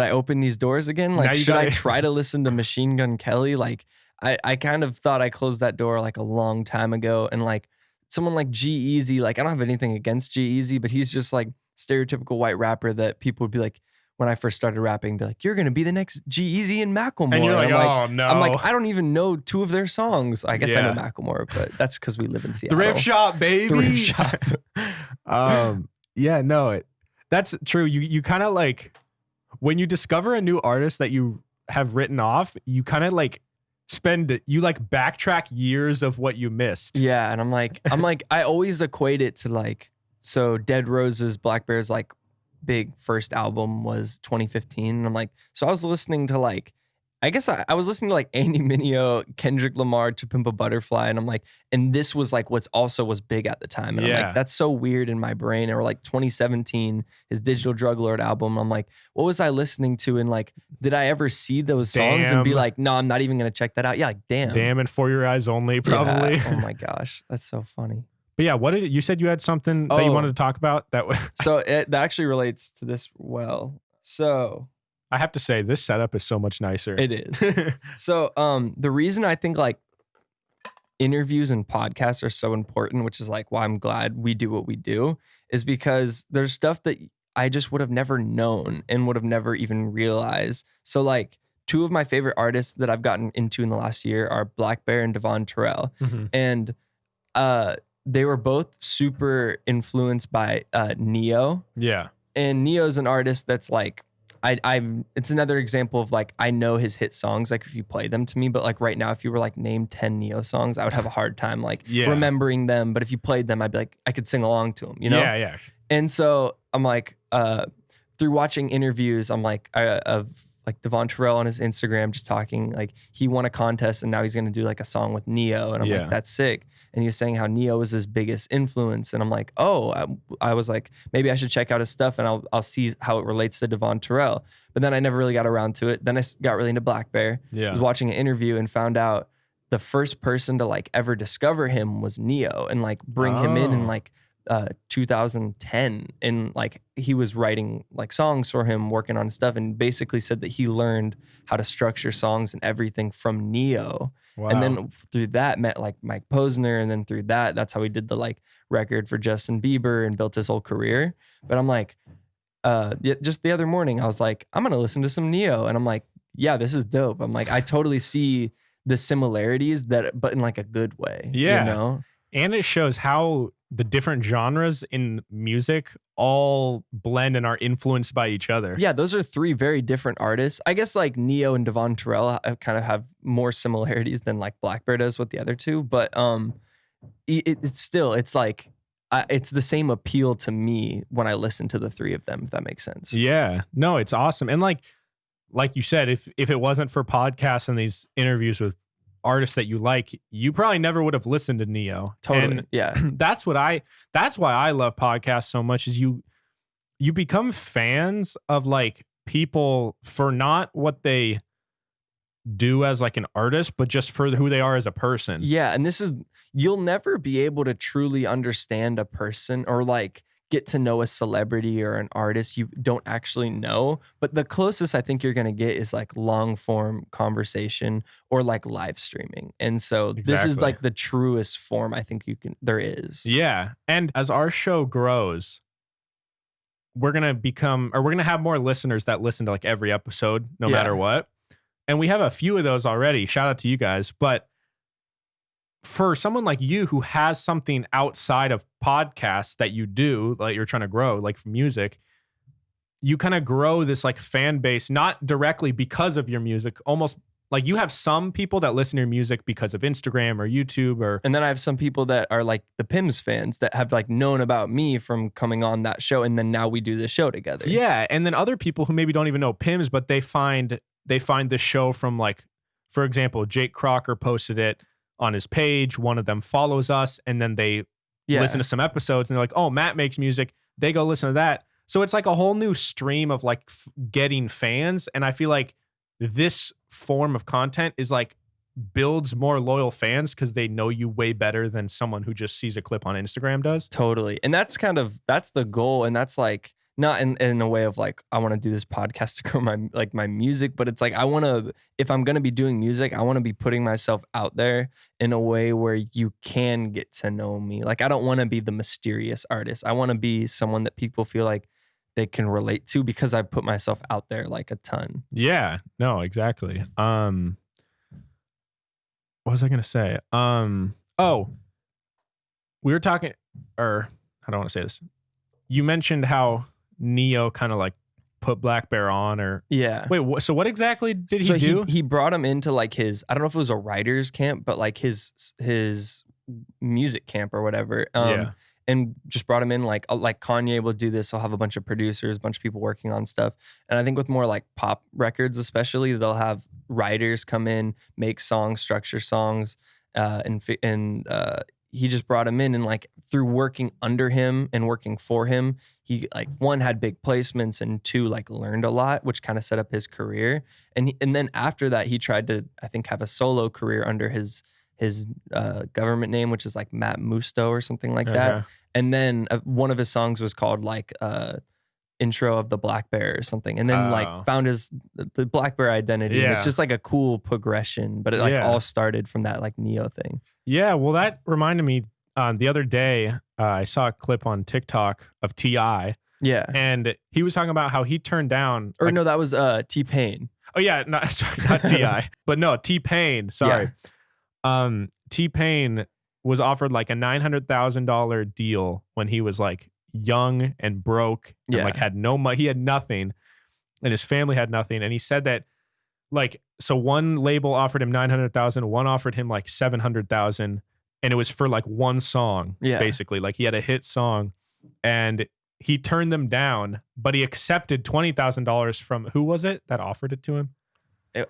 open these doors again? Like, should I try to listen to Machine Gun Kelly? Like, I kind of thought I closed that door like a long time ago. And like someone like G-Eazy, like I don't have anything against G-Eazy, but he's just like stereotypical white rapper that people would be like, when I first started rapping, they're like, you're going to be the next G-Eazy and Macklemore. And you're like, oh, no. I'm like, I don't even know 2 of their songs. I guess I know Macklemore, but that's because we live in Seattle. Thrift shop, baby. Thrift shop. Yeah, no, that's true. You kind of like, when you discover a new artist that you have written off, you kind of like backtrack years of what you missed. Yeah, and I'm like, I always equate it to like, so Dead Roses, Black Bear's like big first album was 2015. And I'm like, so I was listening to like, I guess I was listening to like Andy Mineo, Kendrick Lamar, To Pimp a Butterfly. And I'm like, and this was like what's also was big at the time. And I'm like, that's so weird in my brain. Or like 2017, his Digital Drug Lord album. I'm like, what was I listening to? And like, did I ever see those songs and be like, no, I'm not even going to check that out. Yeah, like, damn. Damn, and For Your Eyes Only, probably. Yeah. Oh my gosh, that's so funny. But yeah, you said you had something that you wanted to talk about? So that actually relates to this well. So I have to say, this setup is so much nicer. It is. So the reason I think like interviews and podcasts are so important, which is like why I'm glad we do what we do, is because there's stuff that I just would have never known and would have never even realized. So like 2 of my favorite artists that I've gotten into in the last year are Black Bear and Devon Terrell. Mm-hmm. And they were both super influenced by Neo. Yeah. And Neo's an artist that's like, it's another example of like, I know his hit songs, like if you play them to me, but like right now, if you were like name 10 Neo songs, I would have a hard time like remembering them. But if you played them, I'd be like, I could sing along to them, you know? Yeah. And so I'm like, through watching interviews, I'm like, of like Devon Terrell on his Instagram, just talking like he won a contest and now he's going to do like a song with Neo. And I'm like, that's sick. And he was saying how Neo was his biggest influence. And I'm like, oh, I was like, maybe I should check out his stuff and I'll see how it relates to Devon Terrell. But then I never really got around to it. Then I got really into Black Bear. I was watching an interview and found out the first person to like ever discover him was Neo and like bring him in like 2010. And like he was writing like songs for him, working on stuff, and basically said that he learned how to structure songs and everything from Neo. Wow. And then through that met like Mike Posner. And then through that's how he did the like record for Justin Bieber and built his whole career. But I'm like, just the other morning, I was like, I'm going to listen to some Neo. And I'm like, yeah, this is dope. I'm like, I totally see the similarities but in like a good way. Yeah. You know? And it shows how the different genres in music all blend and are influenced by each other. Yeah, those are 3 very different artists. I guess like Neo and Devon Terrell kind of have more similarities than like Black Bear does with the other 2. But it's still, it's like, it's the same appeal to me when I listen to the 3 of them, if that makes sense. Yeah, no, it's awesome. And like you said, if it wasn't for podcasts and these interviews with artists that you like, you probably never would have listened to Neo. Totally. And yeah. That's why I love podcasts so much, is you become fans of like people for not what they do as like an artist, but just for who they are as a person. Yeah, and you'll never be able to truly understand a person or like get to know a celebrity or an artist you don't actually know. But the closest I think you're going to get is like long form conversation or like live streaming. And so this is Exactly. like the truest form I think there is. Yeah. And as our show grows, we're going to have more listeners that listen to like every episode, no matter what. And we have a few of those already. Shout out to you guys. But for someone like you who has something outside of podcasts that you do, like you're trying to grow, like music, you kind of grow this like fan base, not directly because of your music, almost like you have some people that listen to your music because of Instagram or YouTube or. And then I have some people that are like the Pims fans that have like known about me from coming on that show. And then now we do the show together. Yeah. And then other people who maybe don't even know Pims, but they find the show from like, for example, Jake Crocker posted it on his page. One of them follows us and then they listen to some episodes and they're like, oh, Matt makes music. They go listen to that. So it's like a whole new stream of like getting fans. And I feel like this form of content is like builds more loyal fans because they know you way better than someone who just sees a clip on Instagram does. Totally. And that's the goal. And that's like, not in a way of like, I want to do this podcast to grow my music, but it's like, if I'm going to be doing music, I want to be putting myself out there in a way where you can get to know me. Like, I don't want to be the mysterious artist. I want to be someone that people feel like they can relate to because I put myself out there like a ton. Yeah, no, exactly. What was I going to say? We were talking, or I don't want to say this. You mentioned how Neo kind of like put Black Bear on or wait, so what exactly did he do? He brought him into like his, I don't know if it was a writer's camp, but like his music camp or whatever. And just brought him in like Kanye will do this. He'll have a bunch of producers, a bunch of people working on stuff. And I think with more like pop records, especially, they'll have writers come in, make songs, structure songs, and he just brought him in, and like through working under him and working for him, he like one had big placements and two like learned a lot, which kind of set up his career. And then after that, he tried to, I think, have a solo career under his government name, which is like Matt Musto or something like that. And then one of his songs was called like intro of the Black Bear or something, and then like found the Black Bear identity. And it's just like a cool progression, but it like all started from that like Neo thing. Yeah, well, that reminded me. The other day, I saw a clip on TikTok of T.I. Yeah, and he was talking about how he turned down. Or no, that was T-Pain. Oh yeah, sorry, not T.I. but no, T-Pain. Sorry, T-Pain was offered like a $900,000 deal when he was like young and broke and like had no money. He had nothing and his family had nothing. And he said that like, so one label offered him 900,000, one offered him like 700,000, and it was for like one song, basically. Like he had a hit song and he turned them down, but he accepted $20,000 from, who was it that offered it to him?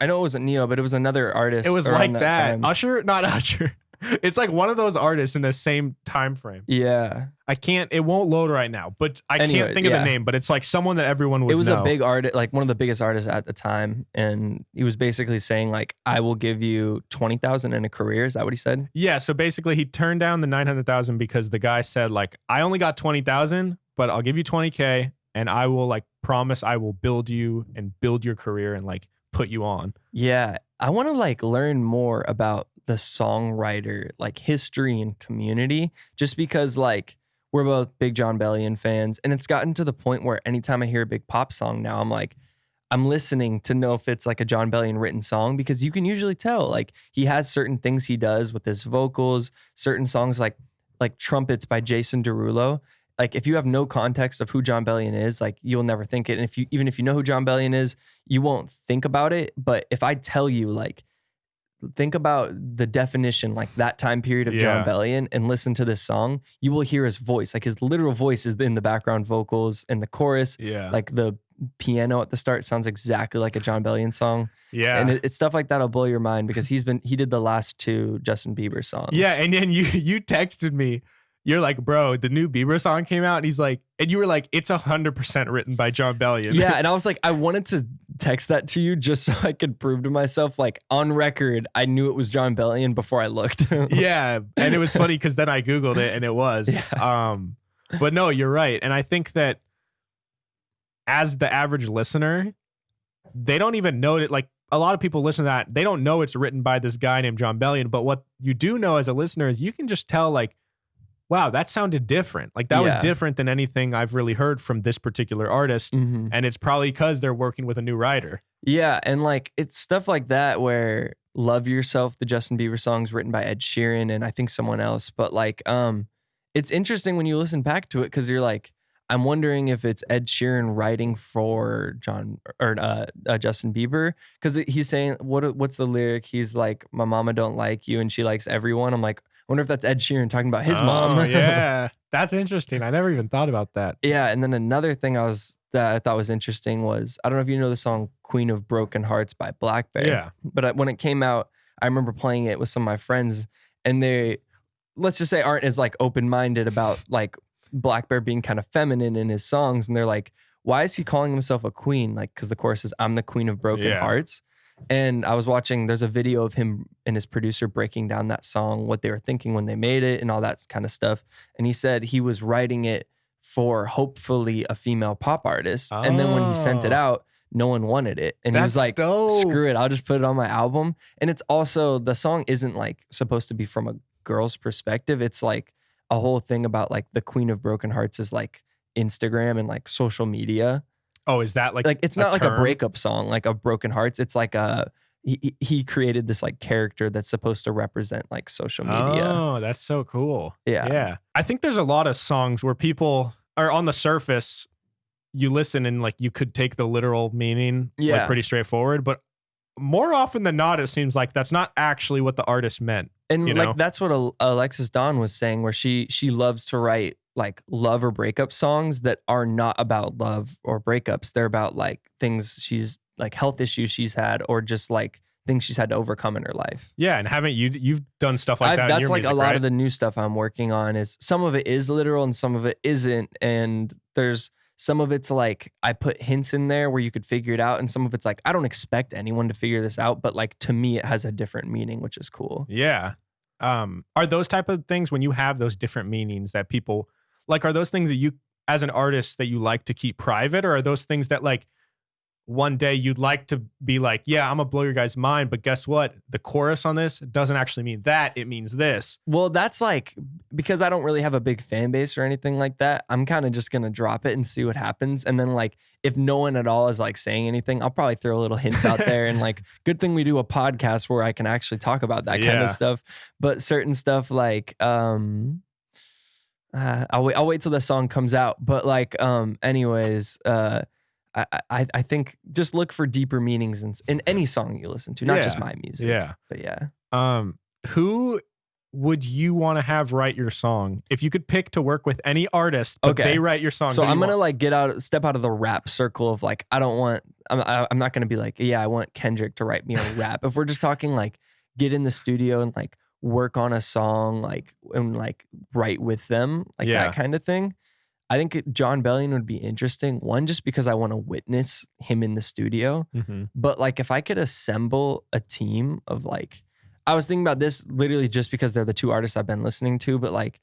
I know it wasn't Neo, but it was another artist. It was like that. Usher? Not Usher. It's like one of those artists in the same time frame. Yeah. It won't load right now, but I can't think of the name, but it's like someone that everyone would know. It was a big artist, like one of the biggest artists at the time. And he was basically saying like, I will give you 20,000 in a career. Is that what he said? Yeah. So basically he turned down the 900,000 because the guy said like, I only got 20,000, but I'll give you 20K and I will like promise I will build you and build your career and like put you on. Yeah. I want to like learn more about the songwriter, like history and community, just because like we're both big John Bellion fans. And it's gotten to the point where anytime I hear a big pop song now, I'm listening to know if it's like a John Bellion written song, because you can usually tell like he has certain things he does with his vocals, certain songs like Trumpets by Jason Derulo. Like if you have no context of who John Bellion is, like you'll never think it. And even if you know who John Bellion is, you won't think about it. But if I tell you like, think about the definition, like that time period of John Bellion, and listen to this song, you will hear his voice. Like his literal voice is in the background vocals and the chorus. Yeah. Like the piano at the start sounds exactly like a John Bellion song. Yeah. And it's stuff like that'll blow your mind because he did the last two Justin Bieber songs. Yeah. And then you texted me you're like, bro, the new Bieber song came out, and he's like, and you were like, it's 100% written by John Bellion. Yeah, and I was like, I wanted to text that to you just so I could prove to myself, like on record, I knew it was John Bellion before I looked. Yeah, and it was funny because then I Googled it and it was. Yeah. But no, you're right, and I think that as the average listener, they don't even know it. Like a lot of people listen to that, they don't know it's written by this guy named John Bellion. But what you do know as a listener is you can just tell, like, wow, that sounded different. Like that was different than anything I've really heard from this particular artist. Mhm. And it's probably because they're working with a new writer. Yeah, and like it's stuff like that where Love Yourself, the Justin Bieber song's written by Ed Sheeran and I think someone else. But like it's interesting when you listen back to it because you're like, I'm wondering if it's Ed Sheeran writing for Justin Bieber, because he's saying what's the lyric? He's like, my mama don't like you and she likes everyone. I'm like, I wonder if that's Ed Sheeran talking about his mom. Yeah, that's interesting. I never even thought about that. Yeah, and then another thing that I thought was interesting was, I don't know if you know the song "Queen of Broken Hearts" by Black Bear. Yeah, but when it came out, I remember playing it with some of my friends, and they, let's just say, aren't as like open-minded about like Black Bear being kind of feminine in his songs, and they're like, why is he calling himself a queen? Like, because the chorus is, I'm the queen of broken hearts. And I was watching, there's a video of him and his producer breaking down that song, what they were thinking when they made it and all that kind of stuff. And he said he was writing it for hopefully a female pop artist. And then when he sent it out, no one wanted it. And he was like, dope. Screw it, I'll just put it on my album. And it's also, the song isn't like supposed to be from a girl's perspective. It's like a whole thing about like the Queen of Broken Hearts is like Instagram and like social media. Oh, is that like it's not like a breakup song, like of broken hearts. It's like he created this like character that's supposed to represent like social media. Oh, that's so cool. Yeah. Yeah. I think there's a lot of songs where people are on the surface, you listen and like you could take the literal meaning, like pretty straightforward, but more often than not, it seems like that's not actually what the artist meant. And like that's what Alexis Dawn was saying, where she loves to write like love or breakup songs that are not about love or breakups. They're about like things she's like, health issues she's had, or just like things she's had to overcome in her life. Yeah, and haven't you've done stuff like that? That's in your like music, a lot right? of the new stuff I'm working on is, some of it is literal and some of it isn't. And there's some of it's like I put hints in there where you could figure it out, and some of it's like I don't expect anyone to figure this out, but like to me it has a different meaning, which is cool. Yeah. Are those type of things, when you have those different meanings that people like, are those things that you as an artist that you like to keep private, or are those things that like one day you'd like to be like, yeah, I'm gonna blow your guys' mind, but guess what? The chorus on this doesn't actually mean that, it means this. Well, that's like, because I don't really have a big fan base or anything like that, I'm kind of just gonna drop it and see what happens. And then like, if no one at all is like saying anything, I'll probably throw little hints out there. And like, good thing we do a podcast where I can actually talk about that kind of stuff. But certain stuff like, I'll wait till the song comes out. But like, anyways, I think just look for deeper meanings in any song you listen to, not just my music. Yeah. But yeah. Who would you want to have write your song if you could pick to work with any artist, but they write your song? So I'm gonna like step out of the rap circle of like, I'm not gonna be like, yeah, I want Kendrick to write me a rap. If we're just talking like, get in the studio and like work on a song, like, and like write with them, like that kind of thing. I think John Bellion would be interesting. One, just because I want to witness him in the studio. Mm-hmm. But like, if I could assemble a team of like, I was thinking about this literally just because they're the two artists I've been listening to, but like,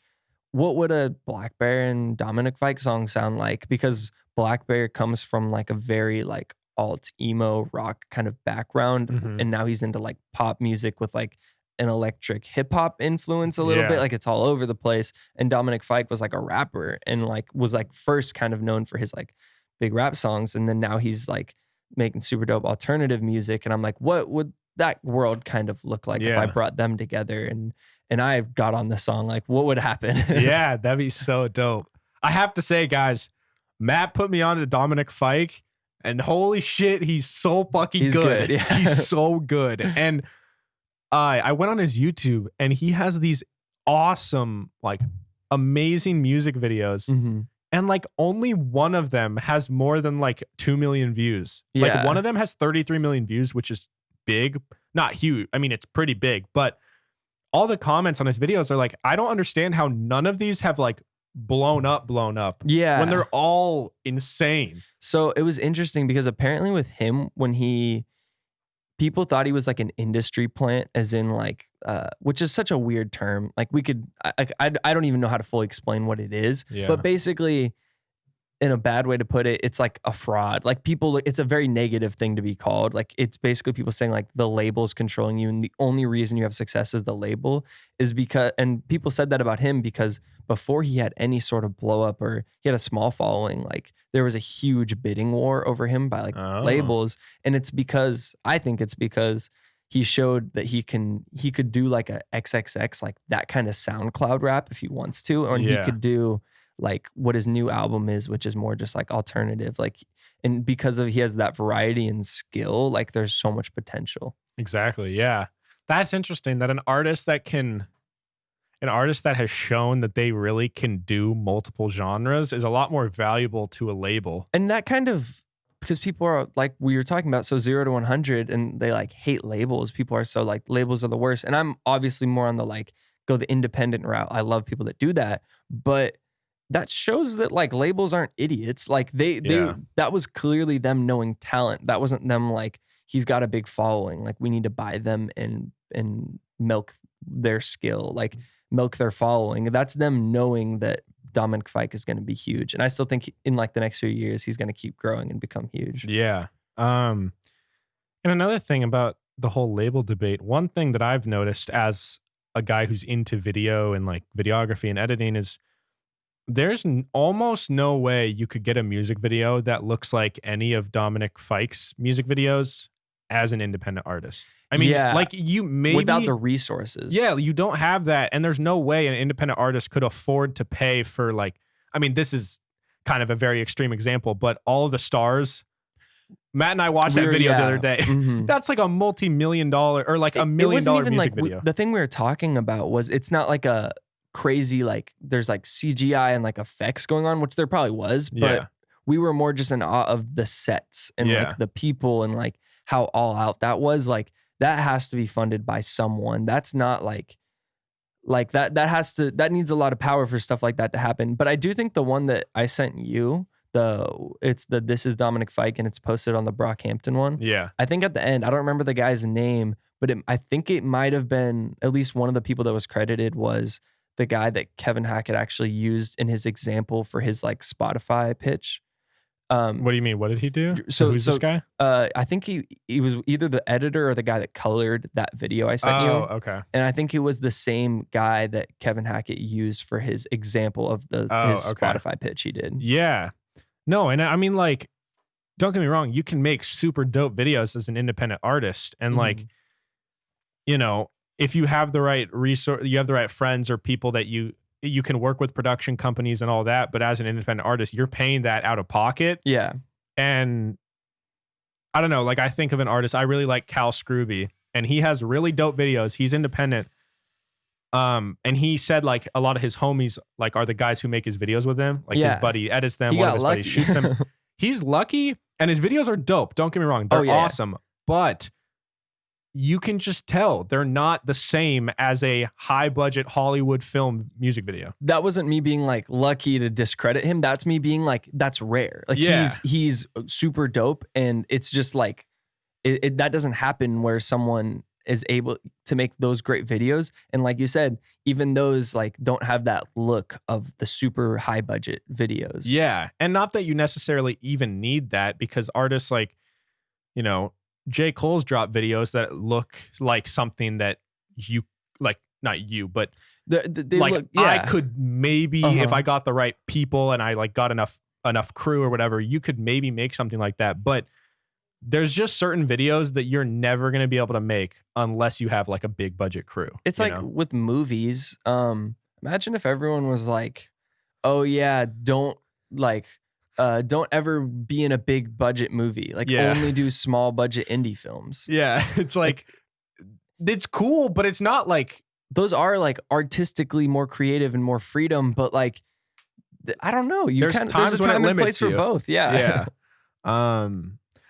what would a Black Bear and Dominic Fike song sound like? Because Black Bear comes from like a very like alt emo rock kind of background. Mm-hmm. And now he's into like pop music with like an electric hip hop influence a little bit. Like it's all over the place. And Dominic Fike was like a rapper and like was like first kind of known for his like big rap songs. And then now he's like making super dope alternative music. And I'm like, what would that world kind of look like if I brought them together and I got on the song? Like, what would happen? Yeah, that'd be so dope. I have to say, guys, Matt put me on to Dominic Fike, and holy shit, he's so fucking good. Yeah. He's so good. And I went on his YouTube, and he has these awesome, like amazing music videos. Mm-hmm. And like only one of them has more than like 2 million views. Yeah. Like one of them has 33 million views, which is big. Not huge. I mean, it's pretty big, but all the comments on his videos are like, I don't understand how none of these have like blown up Yeah. when they're all insane. So it was interesting because apparently with him, people thought he was like an industry plant, as in like, which is such a weird term. Like I don't even know how to fully explain what it is, but basically, in a bad way to put it, it's like a fraud. Like it's a very negative thing to be called. Like it's basically people saying like the label is controlling you, and the only reason you have success is the label is because, and people said that about him because before he had any sort of blow up or he had a small following, like there was a huge bidding war over him by like labels. And I think it's because he showed that he could do like a XXX, like that kind of SoundCloud rap if he wants to, or he could do like what his new album is, which is more just like alternative, like, and because he has that variety and skill, like there's so much potential. Exactly. Yeah. That's interesting that an artist that has shown that they really can do multiple genres is a lot more valuable to a label. And that kind of, because people are like we were talking about, so 0 to 100 and they like hate labels. People are so like labels are the worst. And I'm obviously more on the like go the independent route. I love people that do that, but that shows that like labels aren't idiots. Like that was clearly them knowing talent. That wasn't them like he's got a big following, like we need to buy them and milk their skill, like milk their following. That's them knowing that Dominic Fike is going to be huge. And I still think in like the next few years, he's going to keep growing and become huge. Yeah. And another thing about the whole label debate, one thing that I've noticed as a guy who's into video and like videography and editing is there's almost no way you could get a music video that looks like any of Dominic Fike's music videos as an independent artist. I mean, like you maybe without the resources. Yeah, you don't have that. And there's no way an independent artist could afford to pay for like, I mean, this is kind of a very extreme example, but all of the stars, Matt and I watched that video the other day. Mm-hmm. That's like a multi-million-dollar or like $1 million music video. The thing we were talking about was it's not like a crazy, like there's like CGI and like effects going on, which there probably was, but we were more just in awe of the sets and like the people and like how all out that was. Like that has to be funded by someone. That's not like that needs a lot of power for stuff like that to happen. But I do think the one that I sent you, this is Dominic Fike and it's posted on the Brockhampton one. Yeah. I think at the end, I don't remember the guy's name, but I think it might have been at least one of the people that was credited was the guy that Kevin Hackett actually used in his example for his like Spotify pitch. What do you mean? What did he do? So who's this guy? I think he was either the editor or the guy that colored that video I sent you. Oh, okay. And I think it was the same guy that Kevin Hackett used for his example of his Spotify pitch he did. Yeah. No, and I mean, like, don't get me wrong. You can make super dope videos as an independent artist. And like, you know, if you have the right resource, you have the right friends or people that you can work with production companies and all that. But as an independent artist, you're paying that out of pocket. Yeah. And I don't know, like I think of an artist, I really like Cal Scrooby and he has really dope videos. He's independent. And he said like a lot of his homies like are the guys who make his videos with him. Like his buddy edits them, one of his buddies shoots them. He's lucky and his videos are dope. Don't get me wrong. They're awesome. But you can just tell they're not the same as a high budget Hollywood film music video. That wasn't me being like lucky to discredit him. That's me being like, that's rare. Like he's super dope. And it's just like, that doesn't happen where someone is able to make those great videos. And like you said, even those like don't have that look of the super high budget videos. Yeah. And not that you necessarily even need that because artists like, you know, J. Cole's dropped videos that look like something that you like, not you, but they like look, I could maybe if I got the right people and I like got enough crew or whatever, you could maybe make something like that. But there's just certain videos that you're never going to be able to make unless you have like a big budget crew. It's like with movies. Imagine if everyone was like, oh yeah, don't ever be in a big budget movie. Like only do small budget indie films. Yeah. It's like it's cool, but it's not like those are like artistically more creative and more freedom, but like I don't know. There's a time and place for both. Yeah. Yeah.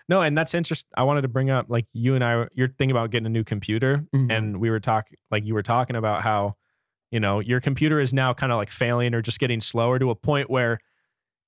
No, and that's interesting. I wanted to bring up, like, you and I, you're thinking about getting a new computer, and we were talking, like, you were talking about how, your computer is now kind of like failing or just getting slower to a point where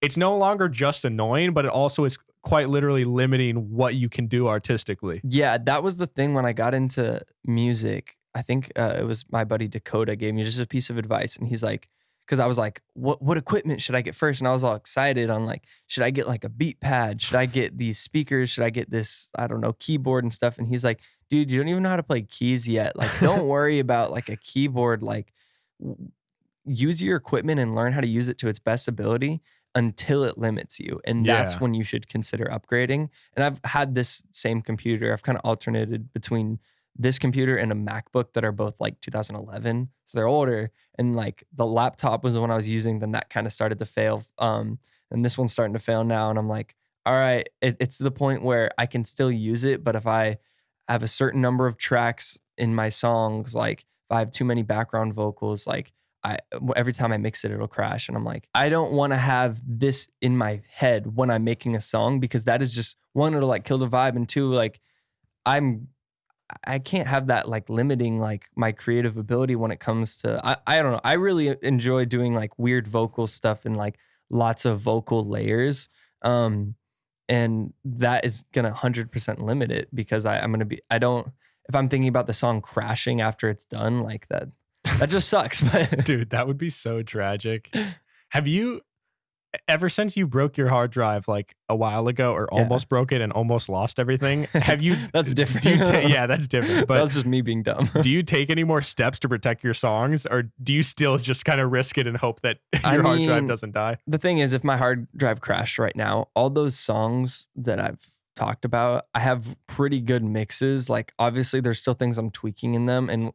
it's no longer just annoying, but it also is quite literally limiting what you can do artistically. Yeah, that was the thing when I got into music. I think it was my buddy Dakota gave me just a piece of advice, and he's like, because I was like, what equipment should I get first? And I was all excited on like, should I get like a beat pad? Should I get these speakers? Should I get this, I don't know, keyboard and stuff? And he's like, dude, you don't even know how to play keys yet. Like, don't worry about like a keyboard. Like, use your equipment and learn how to use it to its best ability until it limits you. And that's when you should consider upgrading. And I've had this same computer. I've kind of alternated between this computer and a MacBook that are both like 2011. So they're older. And like the laptop was the one I was using. Then that kind of started to fail. And this one's starting to fail now. And I'm like, all right, it's to the point where I can still use it. But if I have a certain number of tracks in my songs, like if I have too many background vocals, like every time I mix it, it'll crash. And I'm like, I don't want to have this in my head when I'm making a song, because that is just, one, it'll like kill the vibe. And two, like I can't have that like limiting like my creative ability when it comes to, I don't know. I really enjoy doing like weird vocal stuff and like lots of vocal layers. And that is going to 100% limit it, because I'm going to be, if I'm thinking about the song crashing after it's done, like that just sucks. But dude, that would be so tragic. Have you, ever since you broke your hard drive like a while ago, or almost broke it and almost lost everything, have you? That's different. Yeah, that's different. But that's just me being dumb. Do you take any more steps to protect your songs, or do you still just kind of risk it and hope that your hard drive doesn't die? The thing is, if my hard drive crashed right now, all those songs that I've talked about, I have pretty good mixes. Like, obviously there's still things I'm tweaking in them, and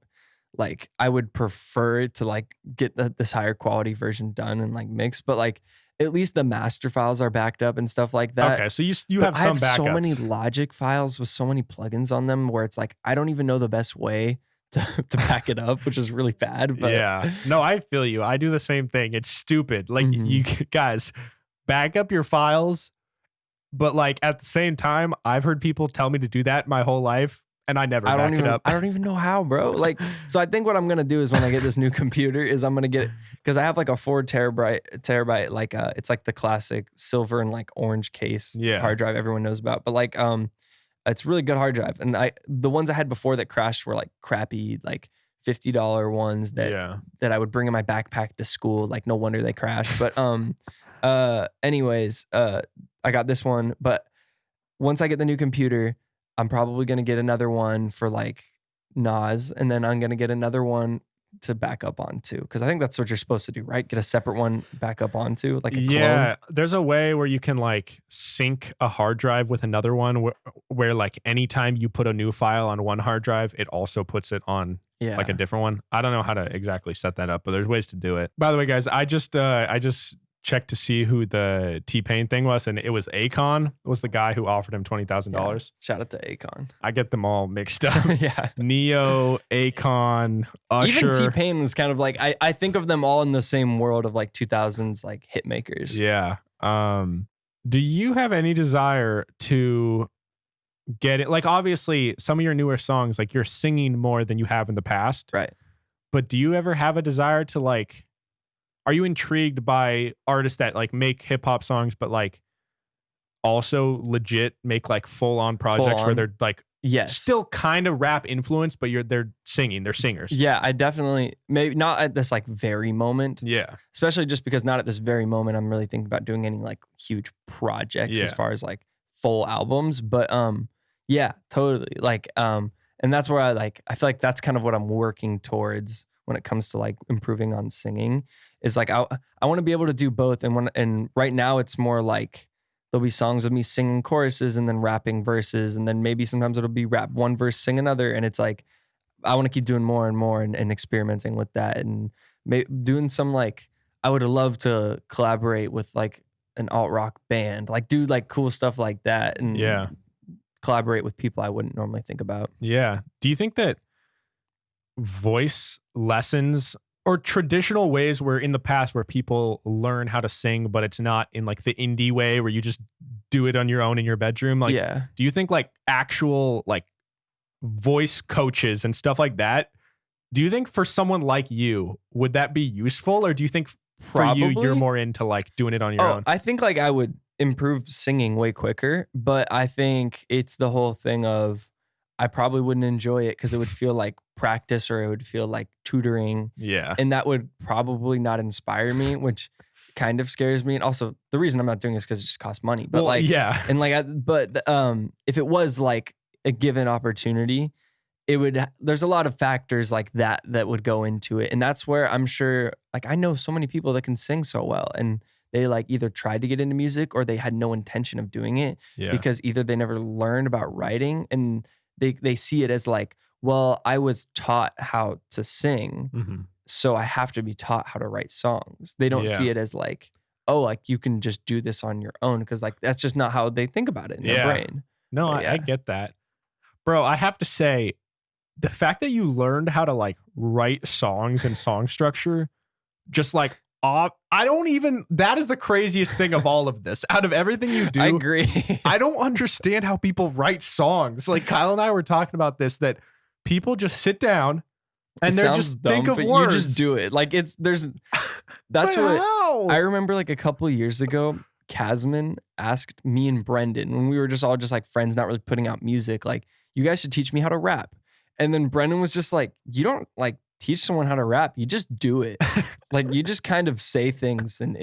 like I would prefer to like get this higher quality version done and like mixed, but like at least the master files are backed up and stuff like that. Okay, so you have some backups. So many Logic files with so many plugins on them where it's like I don't even know the best way to back it up, which is really bad. But yeah, no, I feel you. I do the same thing. It's stupid. Like you guys, back up your files, but like at the same time, I've heard people tell me to do that my whole life, and I never back it up. I don't even know how, bro. Like, so I think what I'm gonna do is when I get this new computer is I'm gonna get it, because I have like a 4 terabyte, like it's like the classic silver and like orange case hard drive everyone knows about. But like it's really good hard drive. And the ones I had before that crashed were like crappy, like $50 ones that I would bring in my backpack to school. Like, no wonder they crashed. But anyways, I got this one. But once I get the new computer, I'm probably going to get another one for like NAS, and then I'm going to get another one to back up onto, because I think that's what you're supposed to do, right? Get a separate one back up onto, like a clone. There's a way where you can like sync a hard drive with another one where like anytime you put a new file on one hard drive, it also puts it on like a different one. I don't know how to exactly set that up, but there's ways to do it. By the way, guys, I just checked to see who the T-Pain thing was, and it was Akon was the guy who offered him $20,000. Shout out to Akon. I get them all mixed up. Yeah. Neo, Akon, Usher. Even T-Pain is kind of like, I think of them all in the same world of like 2000s like hit makers. Yeah. Do you have any desire to get it? Like, obviously some of your newer songs, like you're singing more than you have in the past. Right. But do you ever have a desire to like, are you intrigued by artists that like make hip hop songs, but like also legit make like full on projects where they're like still kind of rap influenced, but they're singing, they're singers? Yeah, I definitely, maybe not at this like very moment. Yeah. Especially just because not at this very moment I'm really thinking about doing any like huge projects as far as like full albums. But yeah, totally. Like and that's where I feel like that's kind of what I'm working towards when it comes to like improving on singing, is like I want to be able to do both. And right now it's more like there'll be songs of me singing choruses and then rapping verses, and then maybe sometimes it'll be rap one verse, sing another, and it's like I want to keep doing more and more and experimenting with that, and doing some like, I would love to collaborate with like an alt rock band, like do like cool stuff like that, and collaborate with people I wouldn't normally think about. Yeah. Do you think that voice lessons or traditional ways where in the past where people learn how to sing, but it's not in like the indie way where you just do it on your own in your bedroom. Like, Yeah. do you think like actual like voice coaches and stuff like that, do you think for someone like you, would that be useful? Or do you think for you, you're Probably. more into like doing it on your own? I think like I would improve singing way quicker, but I think it's the whole thing of I probably wouldn't enjoy it because it would feel like practice or it would feel like tutoring. Yeah. And that would probably not inspire me, which kind of scares me. And also the reason I'm not doing it is because it just costs money. But Well, like, yeah. and like, if it was like a given opportunity, there's a lot of factors like that would go into it. And that's where I'm sure, like, I know so many people that can sing so well and they like either tried to get into music or they had no intention of doing it Yeah. because either they never learned about writing and they see it as like, well, I was taught how to sing, Mhm. so I have to be taught how to write songs. They don't Yeah. see it as like, oh, like you can just do this on your own because like that's just not how they think about it in their Yeah. brain. No, But I yeah. get that. Bro, I have to say, the fact that you learned how to like write songs and song structure, just like, I don't even, that is the craziest thing of all of this. Out of everything you do, I agree. I don't understand how people write songs. Like Kyle and I were talking about this, that people just sit down and It they're sounds just dumb, think of but words. You just do it. Like that's But what how? I remember. Like a couple of years ago, Casman asked me and Brendan when we were just all just like friends, not really putting out music. Like, you guys should teach me how to rap. And then Brendan was just like, you don't like teach someone how to rap. You just do it. Like you just kind of say things, and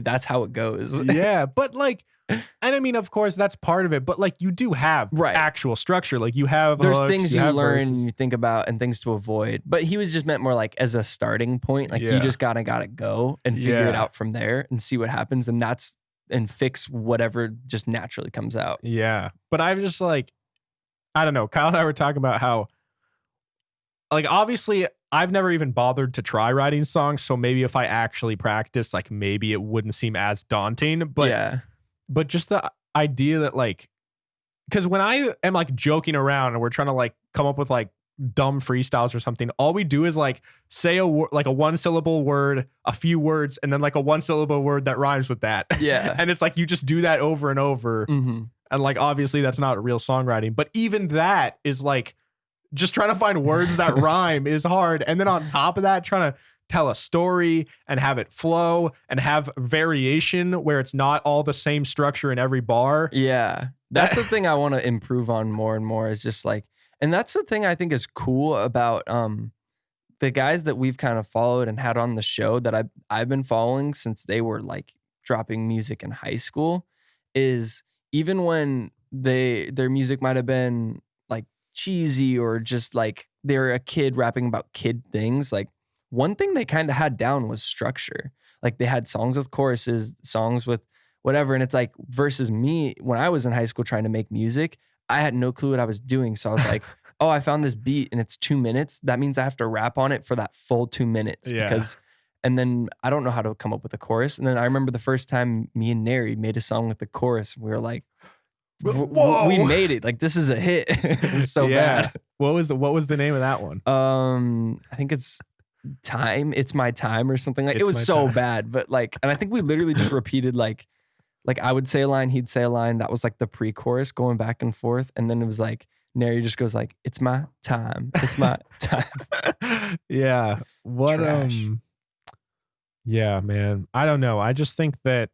that's how it goes. Yeah, but like, and I mean, of course, that's part of it. But like, you do have Right. actual structure. Like you have There's hooks, things you have learn, verses. you think about, and things to avoid. But he was just meant more like as a starting point. Like Yeah. you just gotta go and figure it Yeah. out from there and see what happens, and fix whatever just naturally comes out. Yeah, but I'm just like, I don't know. Kyle and I were talking about how, like, obviously, I've never even bothered to try writing songs. So maybe if I actually practice, like, maybe it wouldn't seem as daunting. But yeah, but just the idea that like, because when I am like joking around and we're trying to like come up with like dumb freestyles or something, all we do is like say like a one syllable word, a few words, and then like a one syllable word that rhymes with that. Yeah. And it's like you just do that over and over. hmm And like obviously that's not real songwriting, but even that is like just trying to find words that rhyme is hard. And then on top of that, trying to tell a story and have it flow and have variation where it's not all the same structure in every bar. yeah. That's the thing I want to improve on more and more. Is just like, and that's the thing I think is cool about the guys that we've kind of followed and had on the show that I've been following since they were like dropping music in high school. Is even when their music might have been like cheesy or just like they're a kid rapping about kid things, like one thing they kind of had down was structure. Like they had songs with choruses, songs with whatever. And it's like versus me when I was in high school trying to make music, I had no clue what I was doing. So I was like, oh, I found this beat and it's 2 minutes. That means I have to rap on it for that full 2 minutes Yeah. and then I don't know how to come up with a chorus. And then I remember the first time me and Neri made a song with the chorus. We were like, Whoa. we made it. Like this is a hit. It was so bad. What was the name of that one? I think it's Time. It's My Time or something like. It's It was My so Time. bad, but like, and I think we literally just repeated like I would say a line, he'd say a line. That was like the pre-chorus going back and forth, and then it was like Neri just goes like, "It's my time. It's my time." Yeah. What Trash. Yeah, man. I don't know. I just think that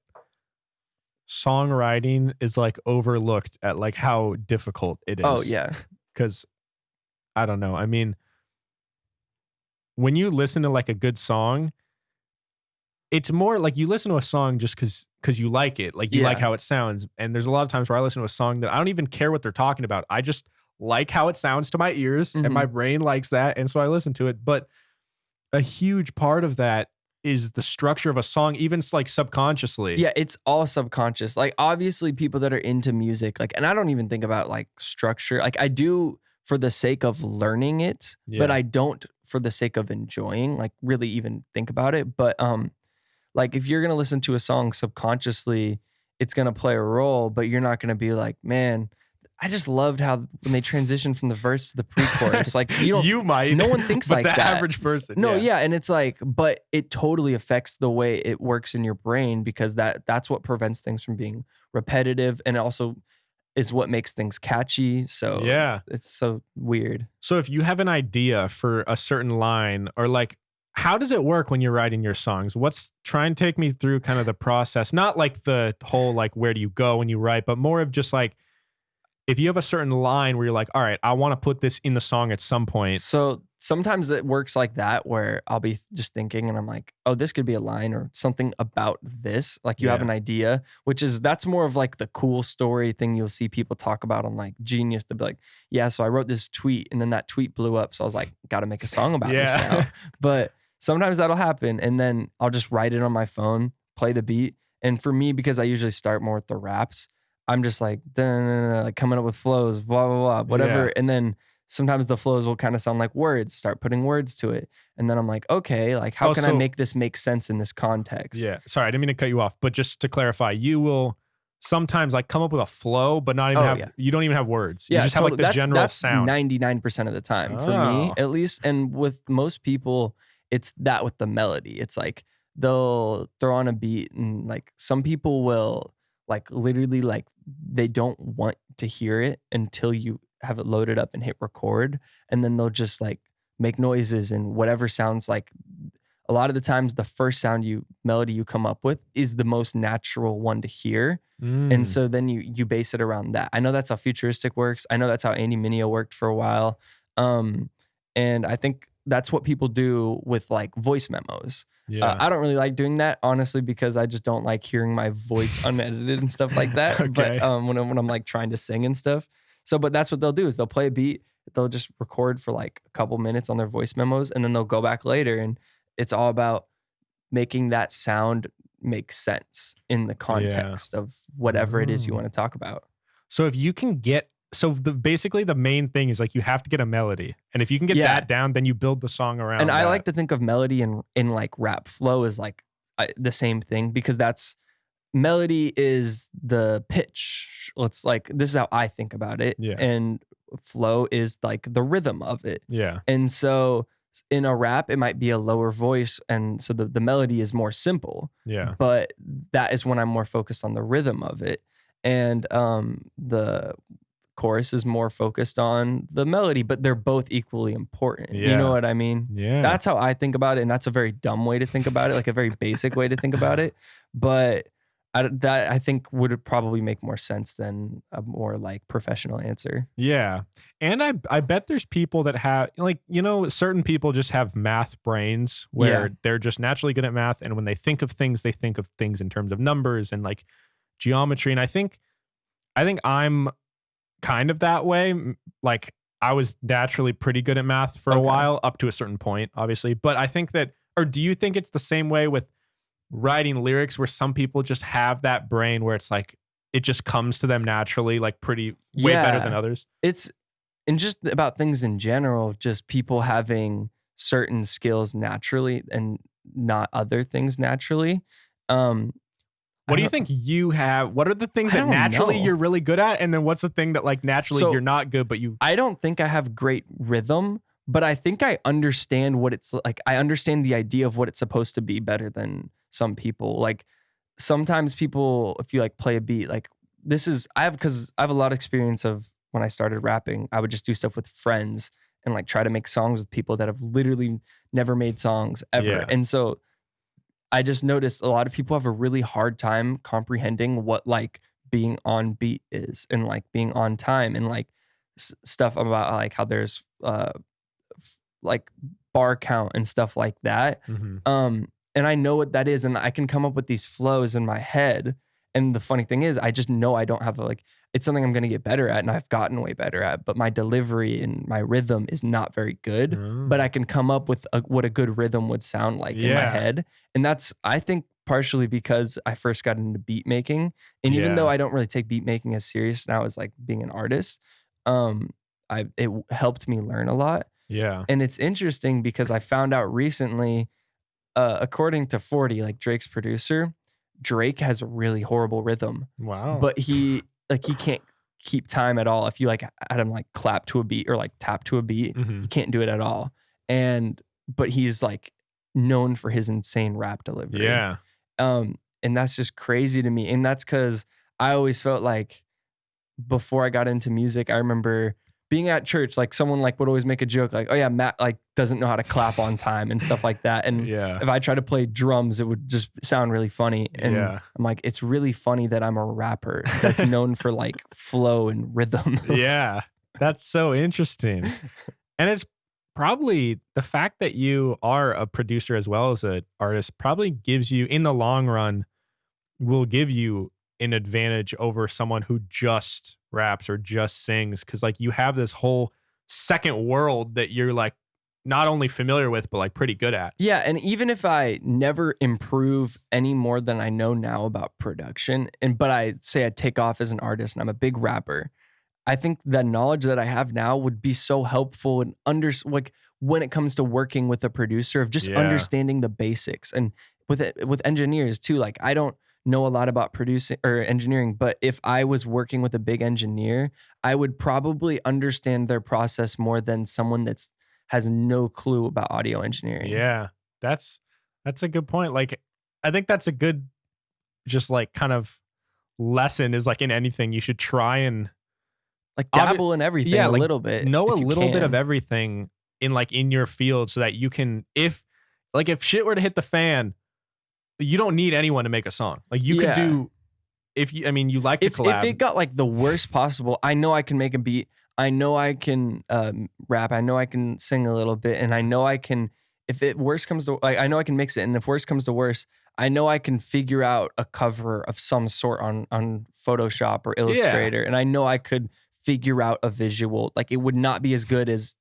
songwriting is like overlooked at like how difficult it is. Oh yeah, Cuz I don't know. I mean, when you listen to like a good song, it's more like you listen to a song just cuz you like it. Like you like Yeah. how it sounds. And there's a lot of times where I listen to a song that I don't even care what they're talking about. I just like how it sounds to my ears and my brain likes that, and so I listen to it. But a huge part of that is the structure of a song, even like subconsciously. yeah. It's all subconscious. Like obviously, people that are into music, like, and I don't even think about like structure. Like I do for the sake of learning it, but Yeah. I don't for the sake of enjoying. Like really even think about it. But like if you're gonna listen to a song subconsciously, it's gonna play a role, but you're not gonna be like, man, I just loved how when they transitioned from the verse to the pre-chorus, like You might. no one thinks but like the that. average person. No, yeah, and it's like, but it totally affects the way it works in your brain because that's what prevents things from being repetitive, and it also is what makes things catchy. So Yeah. it's so weird. So if you have an idea for a certain line, or like, how does it work when you're writing your songs? Try and take me through kind of the process, not like the whole, like, where do you go when you write, but more of just like, if you have a certain line where you're like, all right, I want to put this in the song at some point. So sometimes it works like that where I'll be just thinking and I'm like, oh, this could be a line or something about this. Like you have Yeah. an idea, that's more of like the cool story thing you'll see people talk about on like Genius to be like, yeah, so I wrote this tweet and then that tweet blew up. So I was like, got to make a song about this now. But sometimes that'll happen and then I'll just write it on my phone, play the beat. And for me, because I usually start more with the raps, I'm just like, like coming up with flows, blah, blah, blah, whatever. Yeah. And then sometimes the flows will kind of sound like words, start putting words to it. And then I'm like, okay, like how can I make this make sense in this context? Yeah. Sorry, I didn't mean to cut you off, but just to clarify, you will sometimes like come up with a flow, but not even you don't even have words. Yeah, you just have like the general sound. 99% of the time for me, at least. And with most people, it's that with the melody. It's like they'll throw on a beat and like some people will like literally like they don't want to hear it until you have it loaded up and hit record. And then they'll just like make noises and whatever sounds like. A lot of the times the first melody you come up with is the most natural one to hear. And so then you base it around that. I know that's how Futuristic works. I know that's how Andy Mineo worked for a while. And I think that's what people do with like voice memos. Yeah. I don't really like doing that, honestly, because I just don't like hearing my voice unedited and stuff like that. Okay. But when I'm like trying to sing and stuff. So, but that's what they'll do is they'll play a beat. They'll just record for like a couple minutes on their voice memos and then they'll go back later. And it's all about making that sound make sense in the context of whatever it is you want to talk about. So if you can get, basically the main thing is like you have to get a melody. And if you can get that down, then you build the song around And that. I like to think of melody in like rap flow as like the same thing because melody is the pitch. This is how I think about it. Yeah. And flow is like the rhythm of it. Yeah. And so in a rap, it might be a lower voice. And so the melody is more simple. Yeah. But that is when I'm more focused on the rhythm of it. And the chorus is more focused on the melody, but they're both equally important. Yeah. You know what I mean? Yeah. That's how I think about it. And that's a very dumb way to think about it, like a very basic way to think about it. But that I think would probably make more sense than a more like professional answer. Yeah. And I bet there's people that have like, certain people just have math brains where they're just naturally good at math. And when they think of things in terms of numbers and like geometry. And I think I'm kind of that way. Like I was naturally pretty good at math for a while, up to a certain point, obviously. But I think or do you think it's the same way with writing lyrics where some people just have that brain where it's like, it just comes to them naturally, like way better than others? It's and just about things in general, just people having certain skills naturally and not other things naturally. What do you think you have? What are the things that naturally you're really good at? And then what's the thing that like naturally you're not good, but you... I don't think I have great rhythm, but I think I understand what it's like. I understand the idea of what it's supposed to be better than some people. Like sometimes people, if you like play a beat, like because I have a lot of experience of when I started rapping, I would just do stuff with friends and like try to make songs with people that have literally never made songs ever. Yeah. And so I just noticed a lot of people have a really hard time comprehending what like being on beat is and like being on time and like stuff about like how there's like bar count and stuff like that. Mm-hmm. And I know what that is and I can come up with these flows in my head. And the funny thing is I just know I don't have it's something I'm going to get better at and I've gotten way better at, but my delivery and my rhythm is not very good, but I can come up with what a good rhythm would sound like in my head. And that's, I think, partially because I first got into beat making. And even though I don't really take beat making as serious now as like being an artist, it helped me learn a lot. Yeah. And it's interesting because I found out recently, according to 40, like Drake's producer, Drake has a really horrible rhythm. Wow. But he keep time at all. If you like had him like clap to a beat or like tap to a beat, he can't do it at all. But he's like known for his insane rap delivery. Yeah. And that's just crazy to me. And that's because I always felt like before I got into music, I remember being at church, like someone like would always make a joke like, oh yeah, Matt like doesn't know how to clap on time and stuff like that. And if I try to play drums, it would just sound really funny. And I'm like, it's really funny that I'm a rapper that's known for like flow and rhythm. Yeah. That's so interesting. And it's probably the fact that you are a producer as well as an artist probably gives you, in the long run, will give you an advantage over someone who just raps or just sings. Cause like you have this whole second world that you're like not only familiar with, but like pretty good at. Yeah. And even if I never improve any more than I know now about production, but I say I take off as an artist and I'm a big rapper, I think the knowledge that I have now would be so helpful and like when it comes to working with a producer of just understanding the basics. And with engineers too, like I don't know a lot about producing or engineering, but if I was working with a big engineer, I would probably understand their process more than someone has no clue about audio engineering. Yeah, that's a good point. Like, I think that's a good, just like kind of lesson is like in anything, you should try and like dabble in everything a little bit. Know a little bit of everything in your field so that you can, if shit were to hit the fan, you don't need anyone to make a song. Like you could do, you like to collab. If it got like the worst possible, I know I can make a beat. I know I can rap. I know I can sing a little bit. And I know I can, if it worst comes to, like, I know I can mix it. And if worst comes to worst, I know I can figure out a cover of some sort on Photoshop or Illustrator. And I know I could figure out a visual. Like it would not be as good as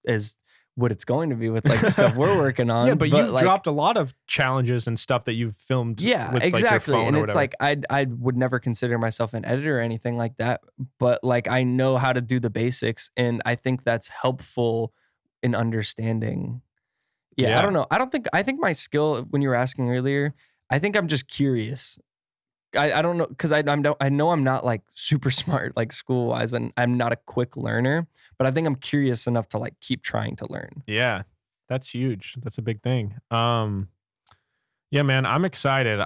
what it's going to be with like the stuff we're working on. Yeah, but you've dropped a lot of challenges and stuff that you've filmed. Yeah, with, exactly. Like, your phone and it's like I would never consider myself an editor or anything like that. But like I know how to do the basics, and I think that's helpful in understanding. Yeah, I don't know. I think my skill, when you were asking earlier, I think I'm just curious. I don't know, because I know I'm not like super smart like school wise, and I'm not a quick learner, but I think I'm curious enough to like keep trying to learn. Yeah, that's huge. That's a big thing. Yeah, man, I'm excited.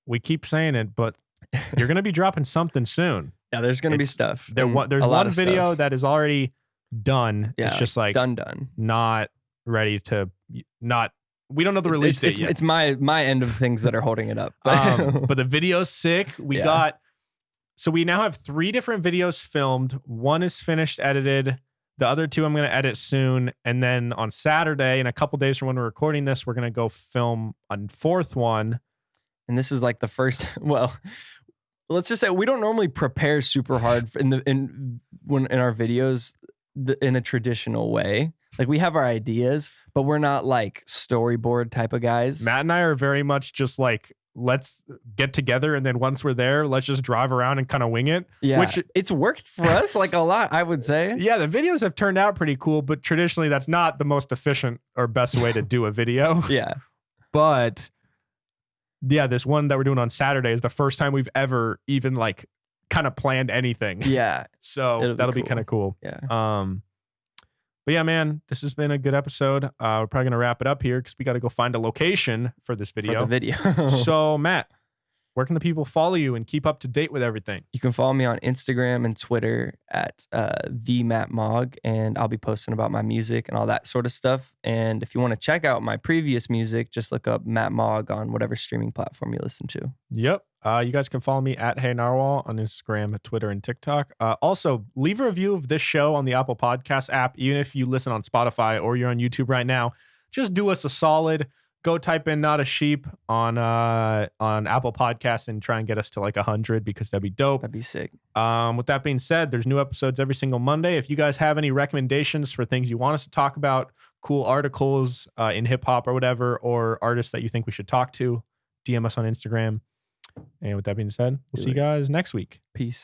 We keep saying it, but you're gonna be dropping something soon. Yeah, there's gonna be stuff. There's one video that is already done. Yeah, it's just like done. Not ready to we don't know the release date yet. It's my end of things that are holding it up. But the video's sick. We now have 3 different videos filmed. One is finished, edited. The other 2 I'm going to edit soon. And then on Saturday, in a couple days from when we're recording this, we're going to go film a 4th one. And this is like the first, well, let's just say we don't normally prepare super hard in our videos in a traditional way. Like we have our ideas, but we're not like storyboard type of guys. Matt and I are very much just like, let's get together. And then once we're there, let's just drive around and kind of wing it. Yeah. Which it's worked for us like a lot, I would say. Yeah. The videos have turned out pretty cool, but traditionally that's not the most efficient or best way to do a video. Yeah. But yeah, this one that we're doing on Saturday is the first time we've ever even like kind of planned anything. Yeah. So that'll be kind of cool. Yeah. But yeah, man, this has been a good episode. We're probably going to wrap it up here because we got to go find a location for this video. For the video. So, Matt, where can the people follow you and keep up to date with everything? You can follow me on Instagram and Twitter at the Matt Mogg, and I'll be posting about my music and all that sort of stuff. And if you want to check out my previous music, just look up Matt Mogg on whatever streaming platform you listen to. Yep. You guys can follow me at Hey Narwhal on Instagram, Twitter, and TikTok. Also, leave a review of this show on the Apple Podcast app, even if you listen on Spotify or you're on YouTube right now. Just do us a solid. Go type in "Not a Sheep" on Apple Podcasts and try and get us to like 100 because that'd be dope. That'd be sick. With that being said, there's new episodes every single Monday. If you guys have any recommendations for things you want us to talk about, cool articles in hip hop or whatever, or artists that you think we should talk to, DM us on Instagram. And with that being said, we'll see you guys next week. Peace.